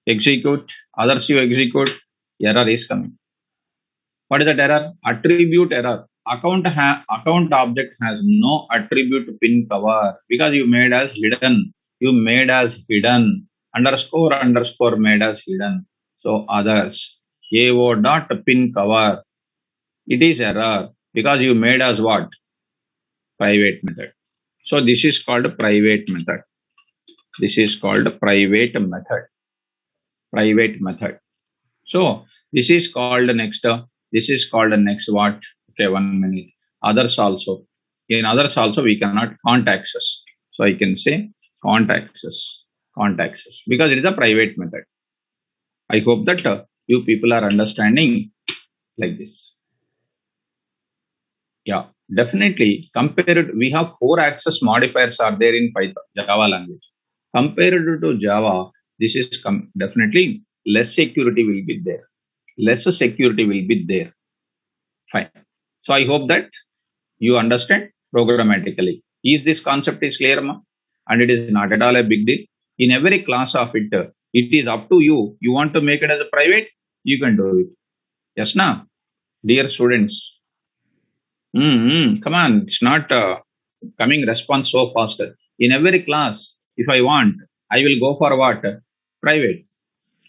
Execute. Others you execute. Error is coming. What is that error? Attribute error. Account object has no attribute pin cover because you made as hidden. You made as hidden. Underscore made as hidden. So others. AO dot pin cover. It is error because you made as what? Private method. So this is called private method. This is called private method. Private method. So this is called next. This is called next what? Okay, 1 minute. Others also. In others also we cannot can't access. So I can say can't access because it is a private method. I hope that you people are understanding like this. Yeah, definitely. Compared, we have 4 access modifiers are there in Python, Java language. Compared to Java, this is definitely less security will be there. Lesser security will be there. Fine. So I hope that you understand programmatically. Is this concept is clear, ma? And it is not at all a big deal. In every class of it, it is up to you. You want to make it as a private, you can do it. Yes, na? Dear students. Come on, it's not coming response so fast. In every class, if I want, I will go for what? Private.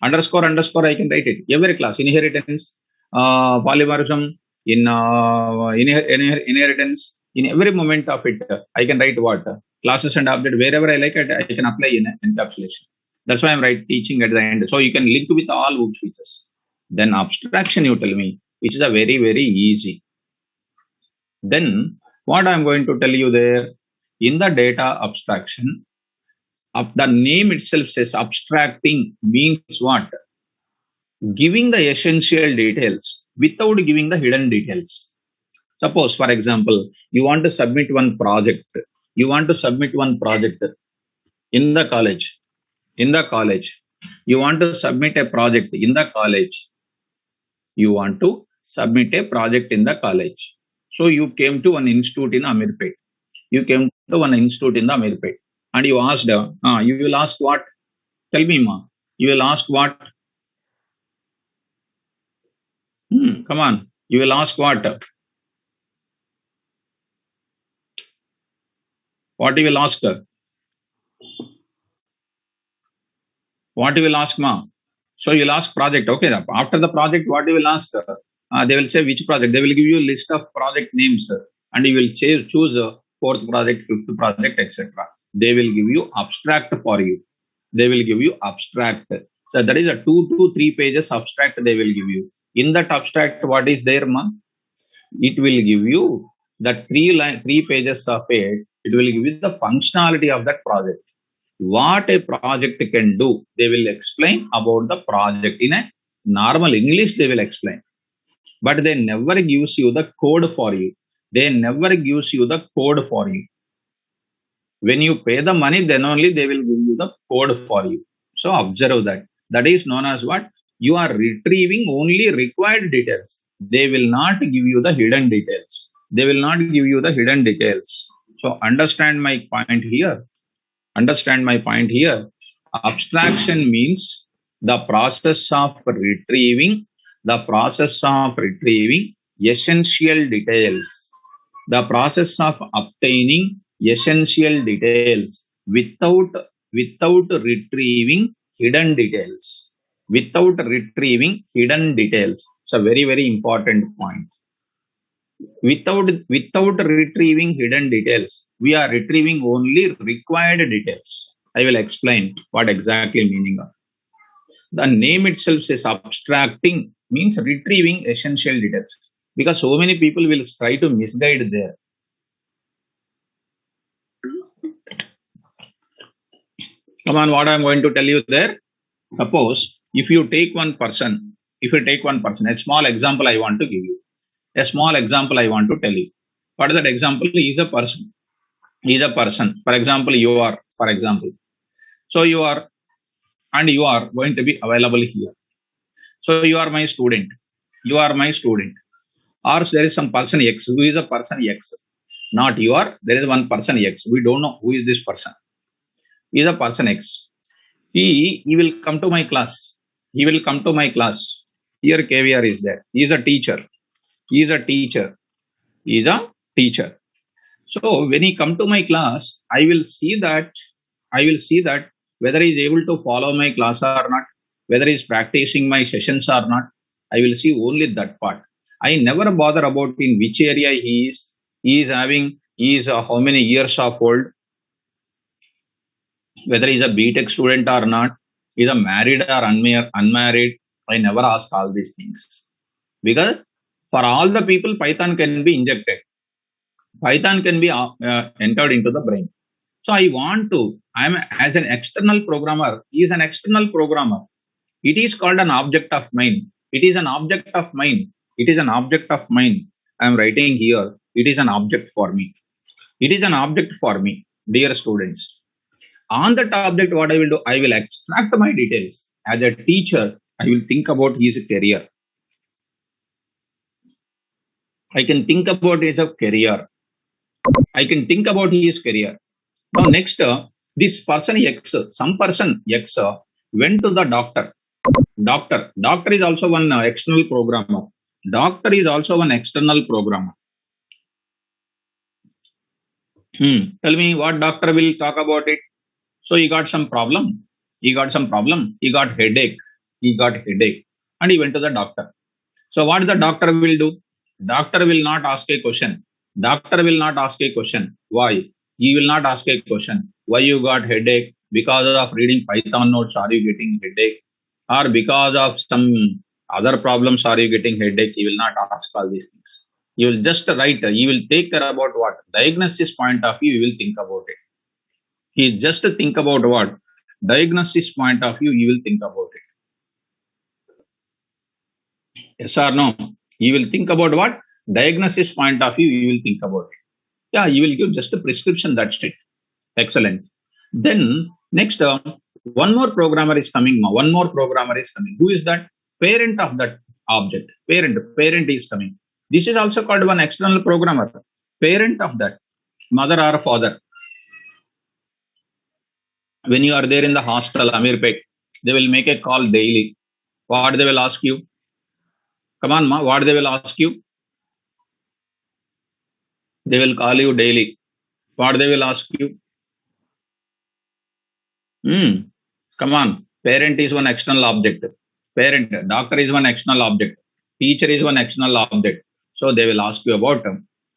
Underscore, I can write it. Every class, inheritance, polymorphism, inheritance, in every moment of it, I can write what? Classes and object, wherever I like it, I can apply in encapsulation. That's why I'm teaching at the end. So you can link with all OOP features. Then abstraction, you tell me, which is a very, very easy. Then what I'm going to tell you there, in the data abstraction, the name itself says abstracting means what? Giving the essential details without giving the hidden details. Suppose, for example, you want to submit one project. You want to submit one project in the college. You want to submit a project in the college. You want to submit a project in the college. So you came to an institute in Amirpet. You came to an institute in the Amirpet. And you asked, you will ask what? Tell me, ma. You will ask what? Come on. You will ask what? What you will ask? What you will ask, ma? So you will ask project. Okay. After the project, what you will ask? They will say which project. They will give you a list of project names, and you will choose fourth project, fifth project, etc. They will give you abstract for you. They will give you abstract. So that is a 2 to 3 pages abstract they will give you. In that abstract, what is there, ma? It will give you that 3 pages of it. It will give you the functionality of that project. What a project can do, they will explain about the project in a normal English. They will explain, but they never gives you the code for you. They never gives you the code for you. When you pay the money, then only they will give you the code for you. So observe that. That is known as what? You are retrieving only required details. They will not give you the hidden details. They will not give you the hidden details. So understand my point here. Understand my point here. Abstraction means the process of retrieving essential details, the process of obtaining essential details without retrieving hidden details, without retrieving hidden details. It's a very, very important point. Without retrieving hidden details, we are retrieving only required details. I will explain what exactly meaning of the name itself says abstracting means retrieving essential details, because so many people will try to misguide there. Come on, what I'm going to tell you there. Suppose if you take one person, a small example I want to give you. A small example I want to tell you. What is that example? He is a person. He is a person. For example, you are, for example. So you are, and you are going to be available here. So you are my student. You are my student. Or there is some person X. Who is a person X? Not you are. There is one person X. We don't know who is this person. He is a person X. He will come to my class. He will come to my class. Here KVR is there. He is a teacher. He is a teacher. He is a teacher. So when he come to my class, I will see that whether he is able to follow my class or not, whether he is practicing my sessions or not. I will see only that part. I never bother about in which area he is. He is how many years of old, whether he is a BTech student or not, he is a married or unmarried. I never ask all these things, because for all the people, Python can be injected. Python can be entered into the brain. So I want to, as an external programmer, he is an external programmer. It is called an object of mine. It is an object of mine. It is an object of mine. I am writing here. It is an object for me. It is an object for me, dear students. On that object, what I will do, I will extract my details. As a teacher, I will think about his career. I can think about his career. I can think about his career. Now, next, this person X, some person X went to the doctor. Doctor is also one external programmer. Doctor is also one external programmer. Tell me what doctor will talk about it. So he got some problem. He got headache. And he went to the doctor. So what the doctor will do? Doctor will not ask a question. Why? He will not ask a question. Why you got headache? Because of reading Python notes are you getting headache? Or because of some other problems are you getting headache? He will not ask all these things. He will just write. He will take care about what? Diagnosis point of view, he will think about it. He just think about what? Diagnosis point of view, he will think about it. Yes or no? He will think about what? Diagnosis point of view, he will think about it. Yeah, he will give just a prescription, that's it. Excellent. Then next, one more programmer is coming. Who is that? Parent of that object. Parent is coming. This is also called one external programmer. Parent of that, mother or father. When you are there in the hostel, Amirpet, they will make a call daily. What they will ask you? Come on, ma, what they will ask you? They will call you daily. What they will ask you? Come on. Parent is one external object. Parent, doctor is one external object. Teacher is one external object. So they will ask you about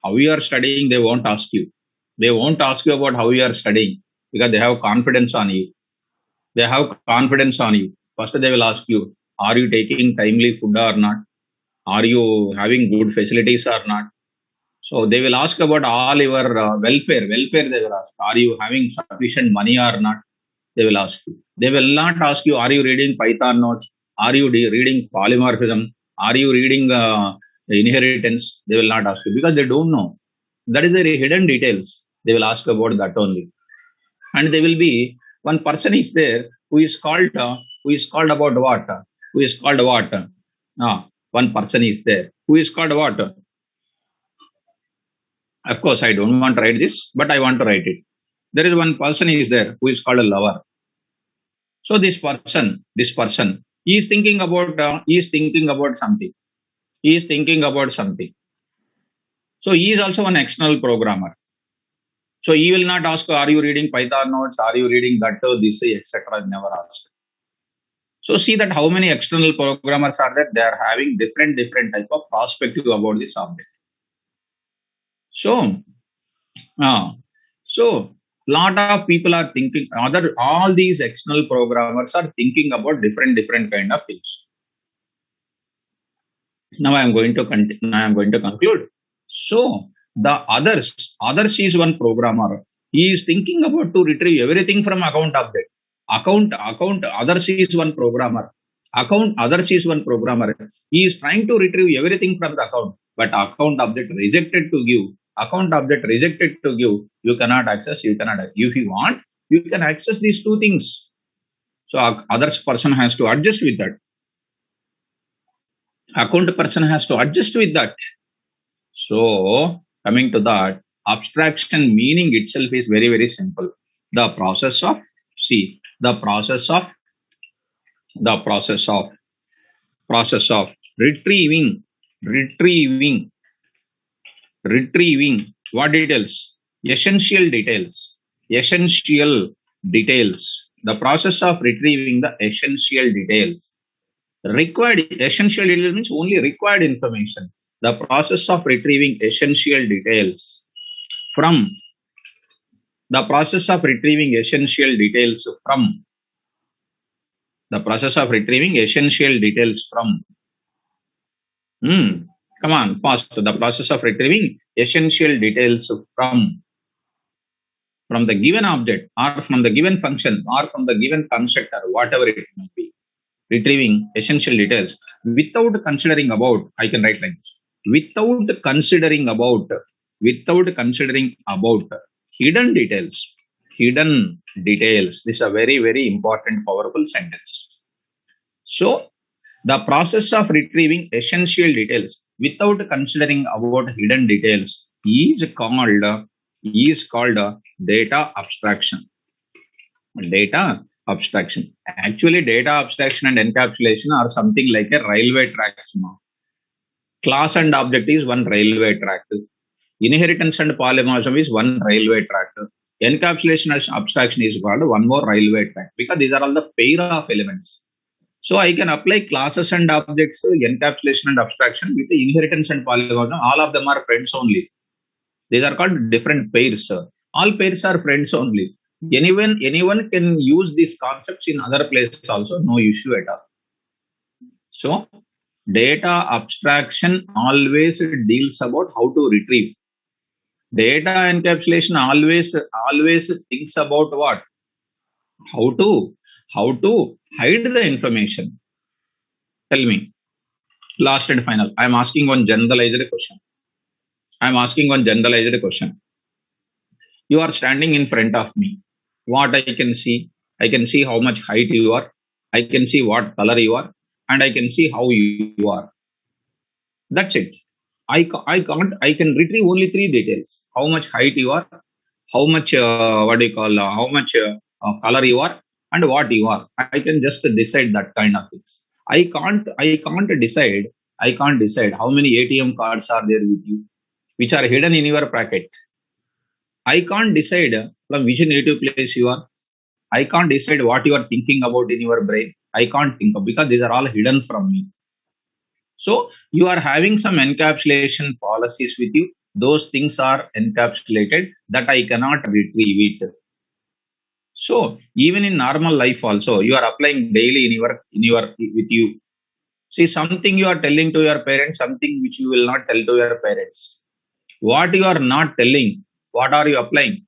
how you are studying. They won't ask you. They won't ask you about how you are studying, because they have confidence on you. First, they will ask you, are you taking timely food or not? Are you having good facilities or not? So they will ask about all your welfare. Welfare they will ask. Are you having sufficient money or not? They will ask you. They will not ask you, are you reading Python notes? Are you reading polymorphism? Are you reading inheritance? They will not ask you, because they don't know. That is the hidden details. They will ask about that only. And there will be one person is there who is called about what? Who is called what? One person is there who is called what? Of course, I don't want to write this, but I want to write it. There is one person is there who is called a lover. So this person, he is thinking about something. He is thinking about something. So he is also an external programmer. So he will not ask, are you reading Python notes? Are you reading that, this, etc. Never asked. So see that how many external programmers are there? They are having different type of perspective about this object. So, uh, so lot of people are thinking. All these external programmers are thinking about different kind of things. Now I am going to conclude. So the others is one programmer. He is thinking about to retrieve everything from account object. Account others is one programmer. Account others is one programmer. He is trying to retrieve everything from the account, but account object rejected to give. Account object rejected to give. You cannot access. You cannot. If you want, you can access these two things. So others person has to adjust with that. Account person has to adjust with that. So, coming to that, abstraction meaning itself is very simple. The process of, see, the process of retrieving, what details? Essential details. The process of retrieving the essential details. Required essential details means only required information. The process of retrieving essential details from the process of retrieving essential details from the process of retrieving essential details from come on fast, the process of retrieving essential details from the given object or from the given function or from the given constructor, whatever it may be, retrieving essential details without considering about, I can write like this, without considering about hidden details. This is a very important powerful sentence. So the process of retrieving essential details without considering about hidden details is called data abstraction. Actually, data abstraction and encapsulation are something like a railway tracks. Class and object is one railway track. Inheritance and polymorphism is one railway track. Encapsulation and abstraction is called one more railway track, because these are all the pair of elements. So I can apply classes and objects, encapsulation and abstraction with the inheritance and polymorphism. All of them are friends only. These are called different pairs. All pairs are friends only. Anyone can use these concepts in other places also, no issue at all. So data abstraction always deals about how to retrieve. Data encapsulation always thinks about what? How to hide the information. Tell me. Last and final. I am asking one generalized question. You are standing in front of me. What I can see? I can see how much height you are. I can see what color you are. And I can see how you are. That's it. I can retrieve only three details. How much height you are, how much, how much color you are, and what you are. I can just decide that kind of things. I can't decide how many ATM cards are there with you, which are hidden in your packet. I can't decide from which native place you are. I can't decide what you are thinking about in your brain. I can't think of, because these are all hidden from me. So you are having some encapsulation policies with you. Those things are encapsulated that I cannot retrieve it. So even in normal life also, you are applying daily in your with you. See, something you are telling to your parents, something which you will not tell to your parents. What you are not telling, what are you applying?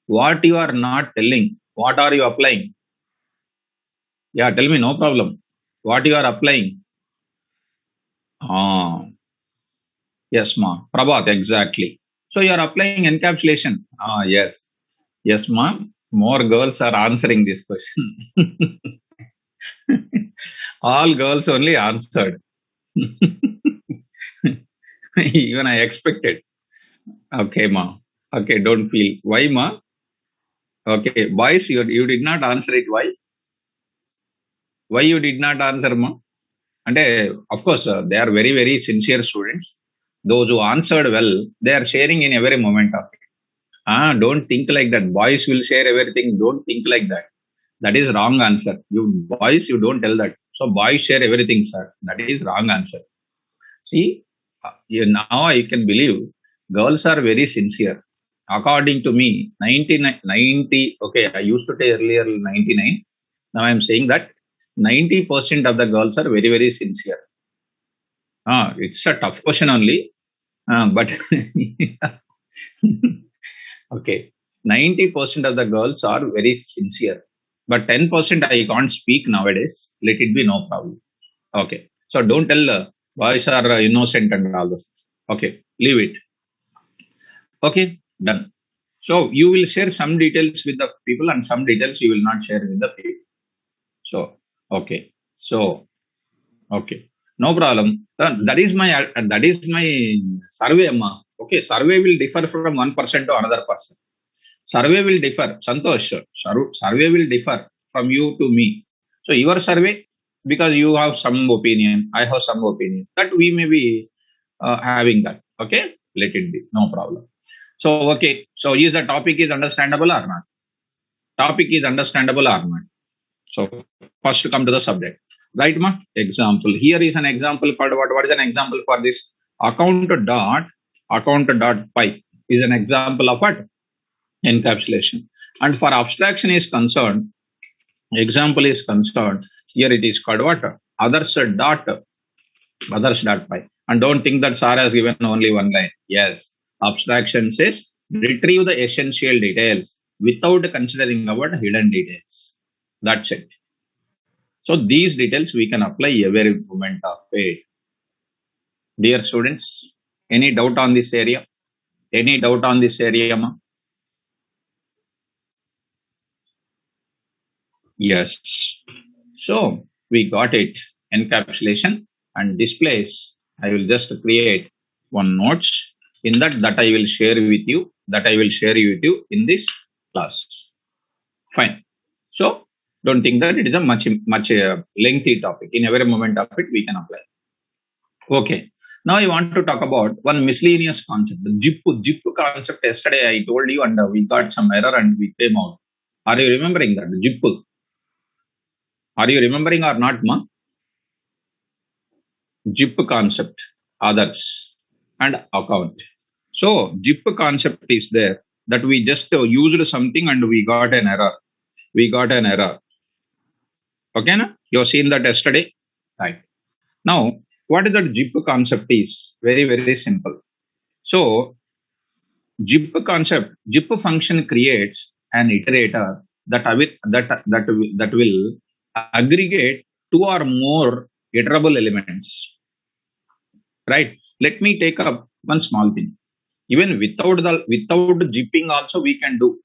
What you are not telling, what are you applying? Yeah, tell me, no problem. What you are applying? Ah, yes, ma. Prabhat, exactly. So you are applying encapsulation. Ah, yes. Yes, ma'am. More girls are answering this question. All girls only answered. Even I expected. Okay, ma. Okay, don't feel. Why, ma? Okay, boys, you did not answer it. Why? Why you did not answer, ma? And of course, they are very, very sincere students. Those who answered well, they are sharing in every moment of it. Don't think like that. Boys will share everything. Don't think like that. That is wrong answer. You boys, you don't tell that. So boys share everything, sir. That is wrong answer. See, now I can believe girls are very sincere. According to me, 99, 90, okay, I used to say earlier 99. Now I'm saying that 90% of the girls are very, very sincere. It's a tough question only, but okay, 90% of the girls are very sincere, but 10% I can't speak nowadays. Let it be, no problem. Okay, so don't tell boys are innocent and all this. Okay, leave it. Okay, done. So you will share some details with the people and some details you will not share with the people. So, okay. So, okay. No problem. That is my survey, Amma. Okay, survey will differ from one person to another person. Survey will differ. Santosh, survey will differ from you to me. So your survey, because you have some opinion, I have some opinion, that we may be having that. Okay, let it be. No problem. So okay. So is the topic is understandable or not? Topic is understandable or not? So first come to the subject. Right, ma? Example. Here is an example called what? What is an example for this? Account dot py is an example of what? Encapsulation. And for abstraction is concerned, example is concerned, here it is called what? Others dot py. And don't think that Sar has given only one line. Yes, abstraction says retrieve the essential details without considering about hidden details. That's it. So these details we can apply every moment of it. Dear students, any doubt on this area? Any doubt on this area, ma? Yes. So we got it. Encapsulation and displays. I will just create one notes in that I will share with you. That I will share with you in this class. Fine. So don't think that it is a much lengthy topic. In every moment of it, we can apply. Okay. Now I want to talk about one miscellaneous concept, the JIP concept. Yesterday I told you, and we got some error and we came out. Are you remembering that JIP? Are you remembering or not, ma? JIP concept, others, and account. So JIP concept is there that we just used something and we got an error. We got an error. Okay, na? You have seen that yesterday, right? Now, what is that JIP concept is? Very, very simple. So JIP concept, JIP function creates an iterator that will aggregate two or more iterable elements. Right? Let me take up one small thing. Even without jipping also we can do.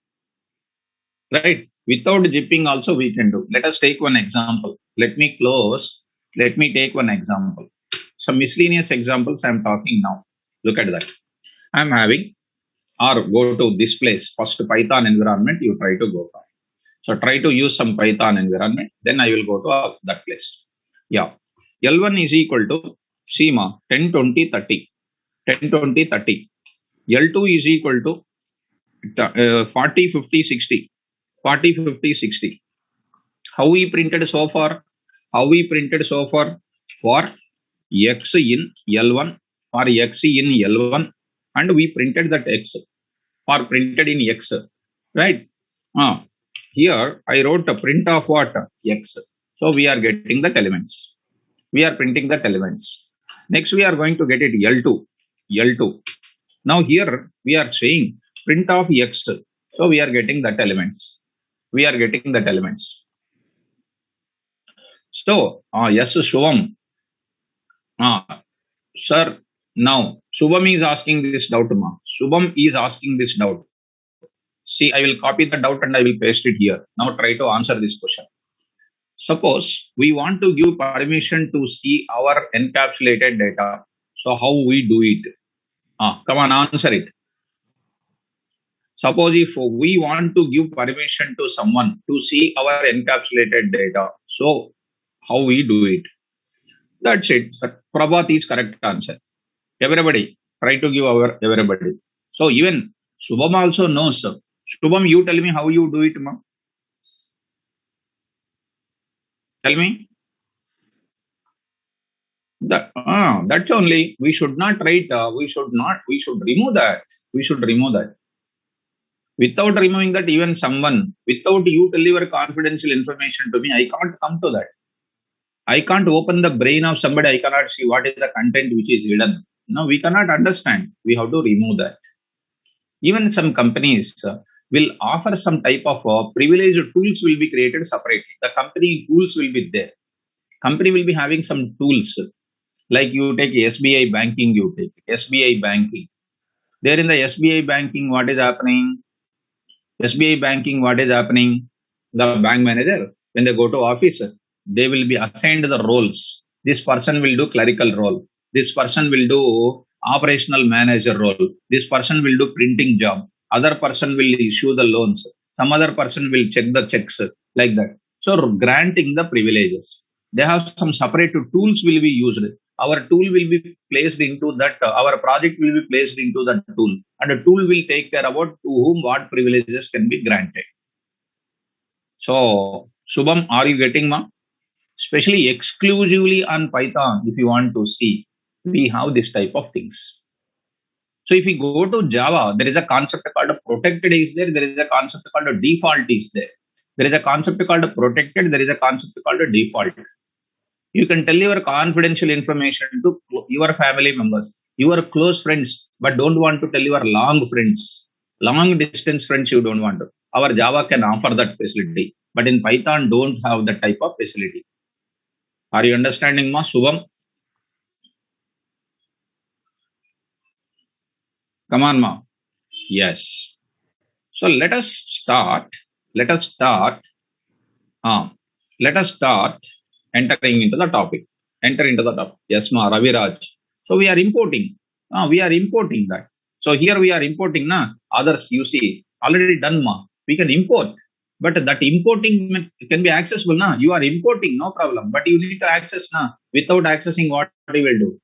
Right? Without jipping also we can do. Let us take one example. Let me close. Let me take one example. Some miscellaneous examples I am talking now. Look at that. I am having or go to this place. First Python environment you try to go for. So try to use some Python environment. Then I will go to that place. Yeah. L1 is equal to CMA 10, 20, 30. 10, 20, 30. L2 is equal to 40, 50, 60. 40, 50, 60. How we printed so far? How we printed so far? For X in L1, for X in L1, and we printed that X, or printed in X, right? Here I wrote a print of what? X. So we are getting that elements. We are printing that elements. Next we are going to get it L2. L2. Now here we are saying print of X. So we are getting that elements. We are getting that elements. So, yes, Shubham. Sir, now Shubham is asking this doubt, ma. Shubham is asking this doubt. See, I will copy the doubt and I will paste it here. Now try to answer this question. Suppose we want to give permission to see our encapsulated data. So how we do it? Come on, answer it. Suppose if we want to give permission to someone to see our encapsulated data, so how we do it? That's it. Prabhat is correct answer. Everybody, try to give our everybody. So even Shubham also knows. Shubham, you tell me how you do it, ma. Tell me. That's only. We should not write. We should not. We should remove that. We should remove that. Without removing that, even someone, without you tell your confidential information to me, I can't come to that. I can't open the brain of somebody. I cannot see what is the content which is hidden. No, we cannot understand. We have to remove that. Even some companies will offer some type of privileged tools will be created separately. The company tools will be there. Company will be having some tools like you take SBI banking. You take SBI banking. There in the SBI banking, what is happening? SBI banking, what is happening? The bank manager, when they go to office, they will be assigned the roles. This person will do clerical role. This person will do operational manager role. This person will do printing job. Other person will issue the loans. Some other person will check the checks, like that. So granting the privileges. They have some separate tools will be used. Our tool will be placed into that. Our project will be placed into that tool, and the tool will take care about to whom what privileges can be granted. So, Shubham, are you getting, ma? Especially exclusively on Python, if you want to see, we have this type of things. So if we go to Java, there is a concept called a protected is there. There is a concept called a default is there. There is a concept called a protected. There is a concept called a default. You can tell your confidential information to your family members, your close friends, but don't want to tell your long friends, long distance friends. You don't want to. Our Java can offer that facility, but in Python don't have that type of facility. Are you understanding, ma? Shubham? Come on, ma. Yes. So let us start. Let us start. Let us start entering into the topic. Enter into the topic. Yes, ma. Raviraj. So we are importing. We are importing that. So here we are importing, na. Others, you see, already done, ma. We can import. But that importing can be accessible, na. You are importing, no problem. But you need to access, na. Without accessing, what you will do?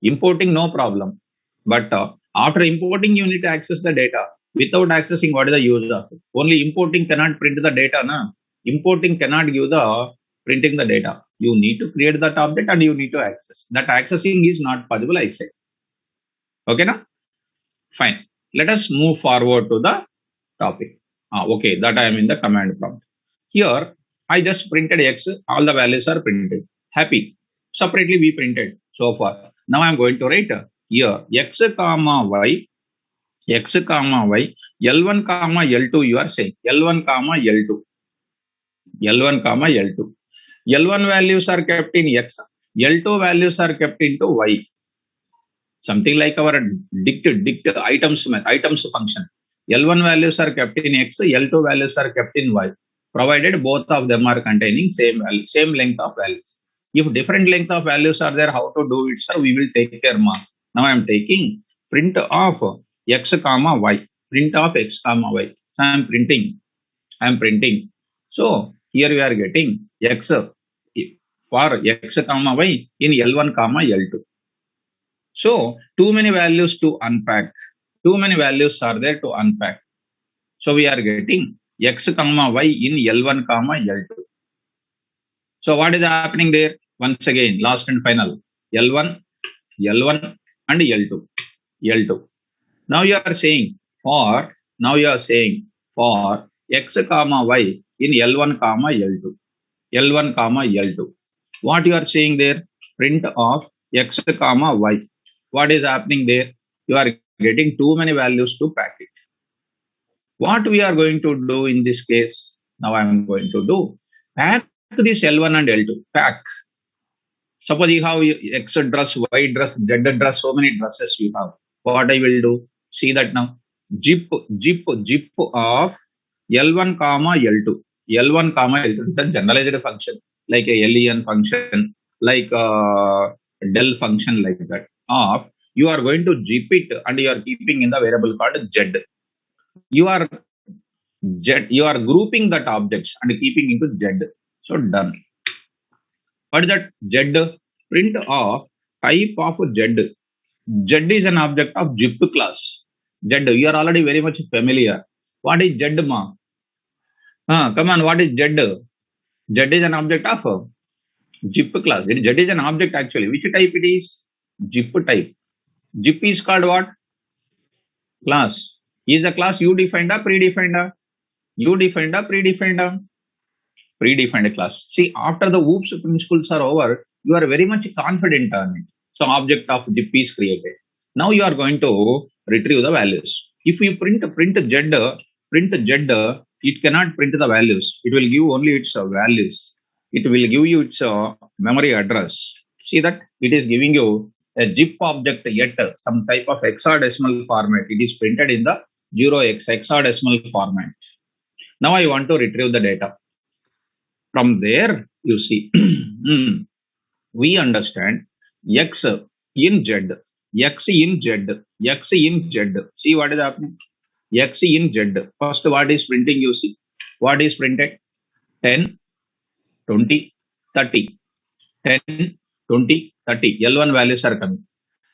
Importing, no problem. But after importing, you need to access the data. Without accessing, what is the use of it? Only importing cannot print the data, na. Importing cannot give the printing the data. You need to create that object and you need to access. That accessing is not possible, I say. Okay, na? Fine. Let us move forward to the topic. Okay, that I am in the command prompt. Here, I just printed X. All the values are printed. Happy. Separately we printed so far. Now I am going to write here X comma Y, X comma Y, L1 comma L2 you are saying. L1 comma L2. L1 comma L2. L1 values are kept in X. L2 values are kept into Y. Something like our dict items function. L1 values are kept in X, L2 values are kept in Y, provided both of them are containing same value, same length of values. If different length of values are there, how to do it, sir? We will take care, ma. Now I am taking print of X comma Y, print of X comma Y. So I am printing. So here we are getting X for X comma Y in L1 comma L2. So too many values to unpack. Too many values are there to unpack. So we are getting X comma Y in L1 comma L2. So what is happening there? Once again, last and final. L1 and L2. L2. Now you are saying for X comma Y in L1 comma L2. L1 comma L2. What you are saying there? Print of X comma Y. What is happening there? You are getting too many values to pack it. What we are going to do in this case? Now I am going to do pack this L1 and L2. Pack. Suppose you have X dress, Y dress, Z dress, so many dresses you have. What I will do? See that now. zip of L1 comma L2. L1 comma L2 is a generalized function like a len function, like a del function, like that. Of you are going to zip it and you are keeping in the variable called z. You are you are grouping that objects and keeping into z. So done. What is that z? Print of type of z. Z is an object of zip class. Z, you are already very much familiar. What is Z, ma? Come on, what is Z? Z is an object of zip class. Z is an object actually. Which type it is? Zip type. Zip is called what? Class. Is the class you defined or predefined? You defined or predefined? Predefined class. See, after the OOPS principles are over, you are very much confident on it. So object of zip is created. Now you are going to retrieve the values. If you print z, it cannot print the values. It will give only its values. It will give you its memory address. See that it is giving you a zip object yet some type of hexadecimal format. It is printed in the 0x hexadecimal format. Now I want to retrieve the data. From there, you see, we understand x in z, x in z, x in z. See what is happening? X in z. First, what is printing? You see, what is printed? 10, 20, 30. 10, 20, 30. L1 values are coming.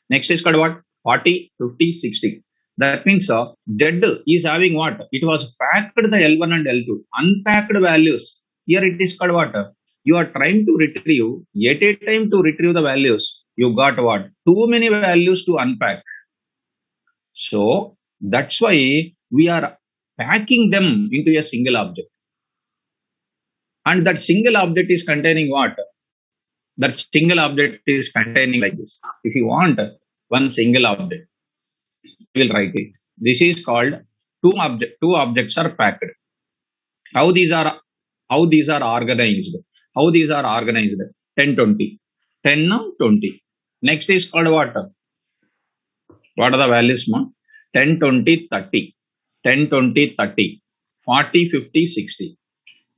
Next is called what? 40, 50, 60. That means z is having what? It was packed the L1 and L2. Unpacked values. Here it is called what? You are trying to retrieve, at a time to retrieve the values. You got what? Too many values to unpack. So that's why we are packing them into a single object. And that single object is containing what? That single object is containing like this. If you want one single object, we will write it. This is called two objects are packed. How these are organized? How these are organized? 10, 20. 10, 20. Next is called what? What are the values, ma? 10, 20, 30. 10, 20, 30. 40, 50, 60.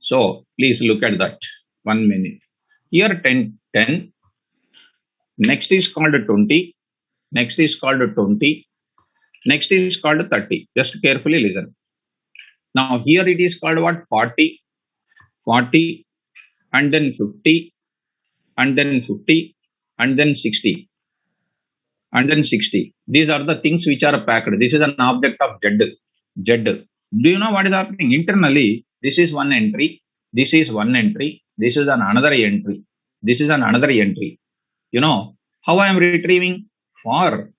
So please look at that. 1 minute. Here 10, 10. Next is called 20. Next is called 20. Next is called 30. Just carefully listen. Now here it is called what? 40, 40, and then 50, and then 50, and then 60, and then 60. These are the things which are packed. This is an object of Z. Z. Do you know what is happening? Internally, this is one entry. This is one entry. This is another entry. This is another entry. You know how I am retrieving? For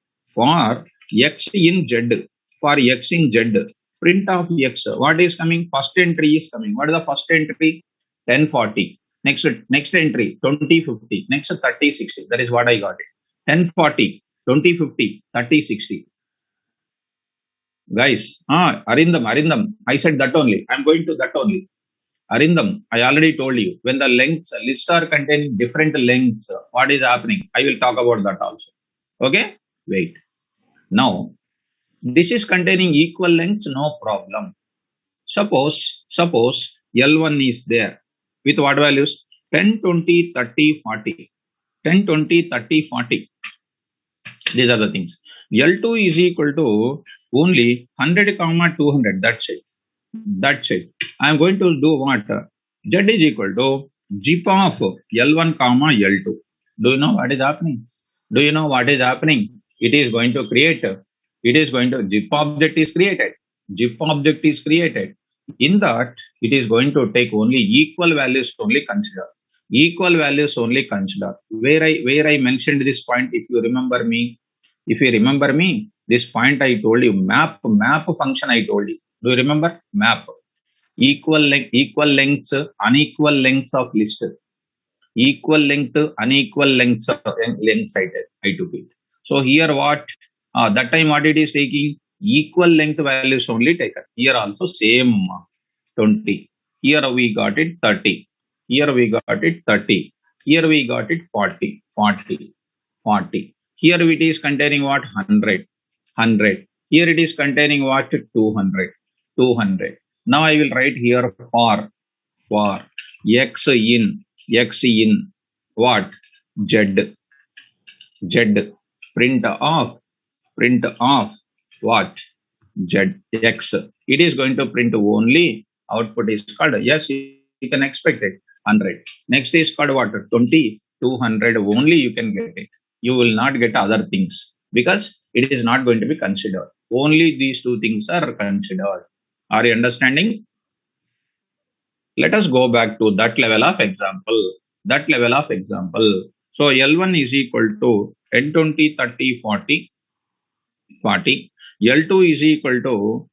x in Z. For x in Z. Print of x. What is coming? First entry is coming. What is the first entry? 1040. Next entry 2050. Next 3060. That is what I got it. 1040, 2050, 3060. Guys, Arindam. I said that only. I'm going to that only. Arindam, I already told you. When the lengths list are containing different lengths, what is happening? I will talk about that also. Okay? Wait. Now, this is containing equal lengths, no problem. Suppose L1 is there with what values? 10, 20, 30, 40. 10, 20, 30, 40. These are the things. L2 is equal to only 100, 200. That's it. That's it. I am going to do what? Z is equal to zip of L1, L2. Do you know what is happening? Do you know what is happening? It is going to create. It is going to zip object is created. Zip object is created. In that, it is going to take only equal values only consider. Equal values only consider. Where I mentioned this point, if you remember me, this point I told you, map function I told you. Do you remember? Map. Equal lengths, unequal lengths of list. Equal length, unequal lengths of length cited. I took it. So here what? That time what it is taking? Equal length values only taken. Here also same 20. Here we got it 30. Here we got it 30. Here we got it 40. 40. 40. Here it is containing what? 100. 100. Here it is containing what? 200. 200. Now I will write here for x in what? Z. Z. Print of what? ZX. It is going to print only output is called, yes, you can expect it, 100. Next is called what? 20, 200 only you can get it. You will not get other things because it is not going to be considered. Only these two things are considered. Are you understanding? Let us go back to that level of example. That level of example. So L1 is equal to N20, 30, 40. 40. L2 is equal to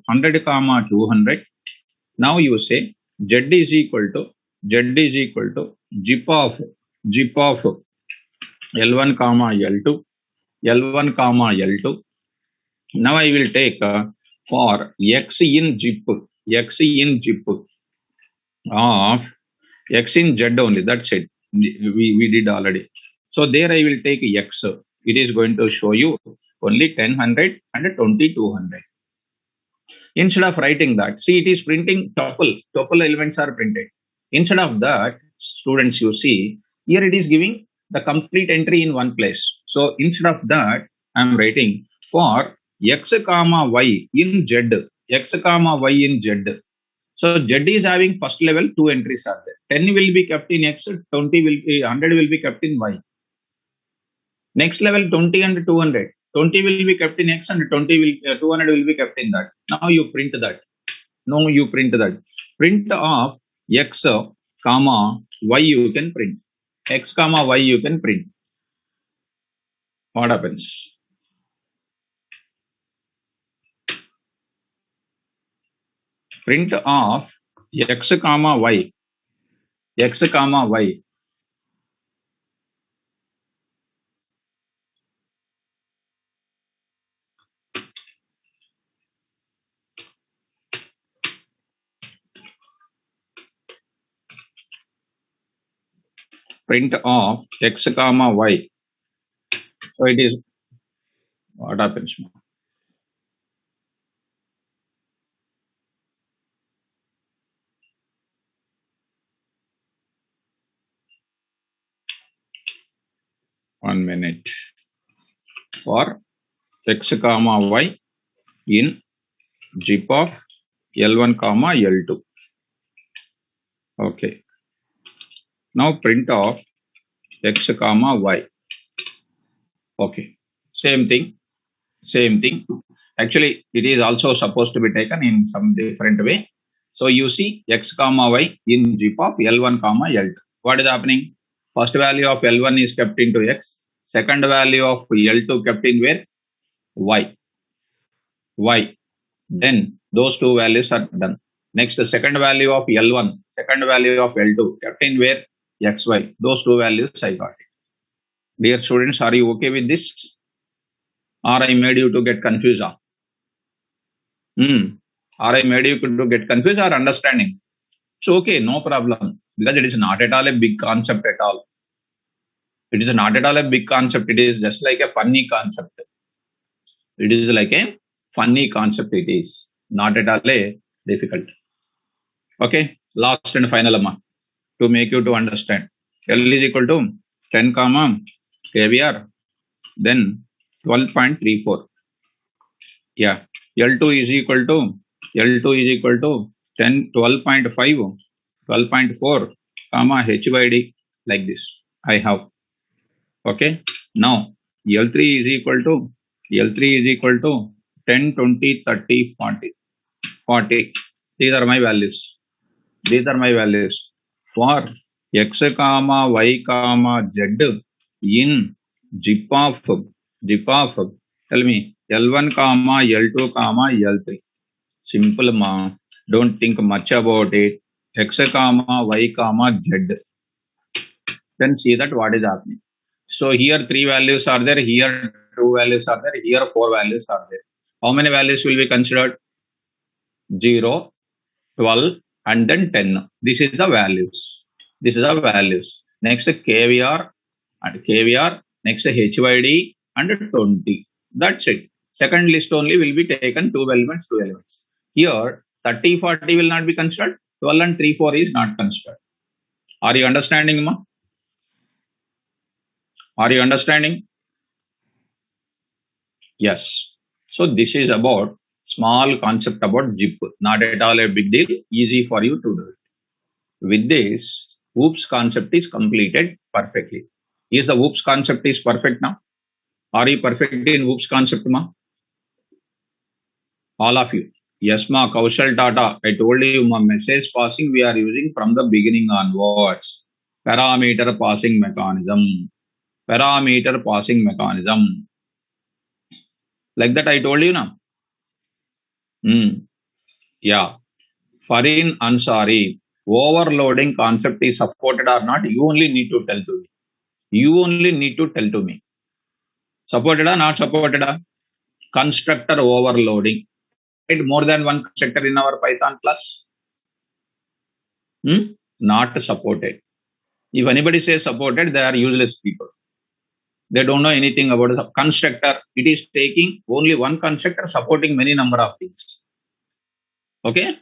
100 comma 200. Now you say Z is equal to zip of L1 comma L2. Now I will take for x in zip of x in Z only. That's it. We did already. So there I will take x. It is going to show you only 10, 100 and 20, 200. Instead of writing that, see, it is printing tuple elements are printed. Instead of that, students, you see, here it is giving the complete entry in one place. So instead of that, I am writing for x comma y in Z, x comma y in Z. So Z is having first level, two entries are there. 10 will be kept in x, 20 will be 100 will be kept in y. Next level 20 and 200. 20 will be kept in x and 200 will be kept in that. Now you print that. Now you print that. Print of x comma y you can print. X comma y you can print. What happens? Print of x comma y. X comma y. Print of x comma y. So it is, what happens? 1 minute. For x comma y in zip of L1 comma L2. Okay. Now print of x comma y. Okay. Same thing. Actually, it is also supposed to be taken in some different way. So you see x comma y in zip of L1 comma L2. What is happening? First value of L1 is kept into x. Second value of L2 kept in where? Y. Then those two values are done. Next, the second value of L1, second value of L2 kept in where? XY. Those two values I got it. Dear students, are you okay with this? Or I made you to get confused? Or I made you to get confused or understanding? So okay, no problem. Because it is not at all a big concept at all. It is not at all a big concept. It is just like a funny concept. It is like a funny concept. It is not at all a difficult. Okay, last and final amma, to make you to understand. L is equal to 10 comma KVR, then 12.34. Yeah, L2 is equal to 10, 12.5, 12.4 comma HYD, like this I have. Okay, now L3 is equal to 10, 20, 30, 40. 40. These are my values. For x comma y comma z in zip of tell me L1 comma L2 comma L3. Simple ma. Don't think much about it. X comma y comma z. Then see that what is happening. So here three values are there, here two values are there, here four values are there. How many values will be considered? 0, 12 and then 10. This is the values. Next KVR, next HYD and 20. That's it. Second list only will be taken 2 elements, 2 elements. Here, 30, 40 will not be considered. 12 and 3, 4 is not considered. Are you understanding, ma? Are you understanding? Yes. So this is about small concept about zip. Not at all a big deal. Easy for you to do it. With this, whoops concept is completed perfectly. Is the whoops concept is perfect now? Are you perfect in whoops concept, ma? All of you. Yes, ma. Kaushal Tata. I told you, ma. Message passing we are using from the beginning onwards. Parameter passing mechanism. Parameter passing mechanism. Like that, I told you now. Yeah. Farin Ansari. Overloading concept is supported or not? You only need to tell to me. You only need to tell to me. Supported or not supported? Constructor overloading. Right? More than one constructor in our Python class? Not supported. If anybody says supported, they are useless people. They don't know anything about a constructor. It is taking only one constructor supporting many number of things. Okay?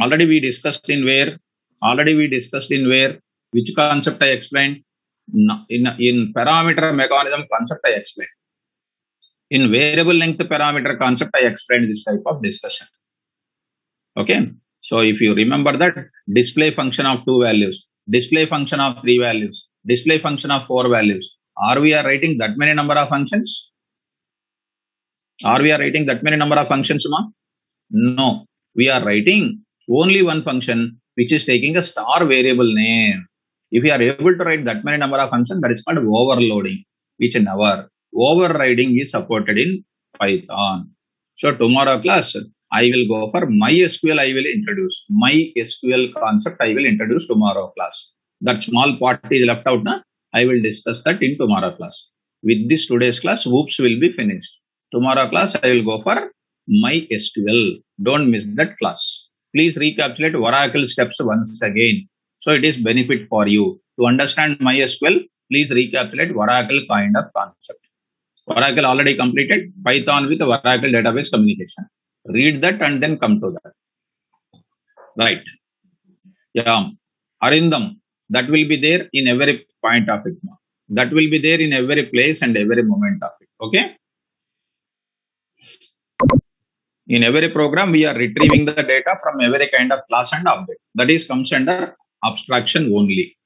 Already we discussed in where? Already we discussed in where? Which concept I explained? In parameter mechanism concept I explained. In variable length parameter concept I explained this type of discussion. Okay? So if you remember that, display function of 2 values, display function of 3 values, display function of 4 values. Are we writing that many number of functions? Are we writing that many number of functions, ma? No. We are writing only one function which is taking a star variable name. If we are able to write that many number of functions, that is called overloading, which never. Overriding is supported in Python. So tomorrow class, I will go for MySQL. I will introduce MySQL concept. I will introduce tomorrow class. That small part is left out now. I will discuss that in tomorrow class. With this today's class, whoops will be finished. Tomorrow class, I will go for MySQL. Don't miss that class. Please recapitulate Oracle steps once again. So it is benefit for you. To understand MySQL, please recapitulate Oracle kind of concept. Oracle already completed. Python with Oracle database communication. Read that and then come to that. Right. Yeah. Arindam, that will be there in every point of it. That will be there in every place and every moment of it. Okay. In every program, we are retrieving the data from every kind of class and object. That is comes under abstraction only.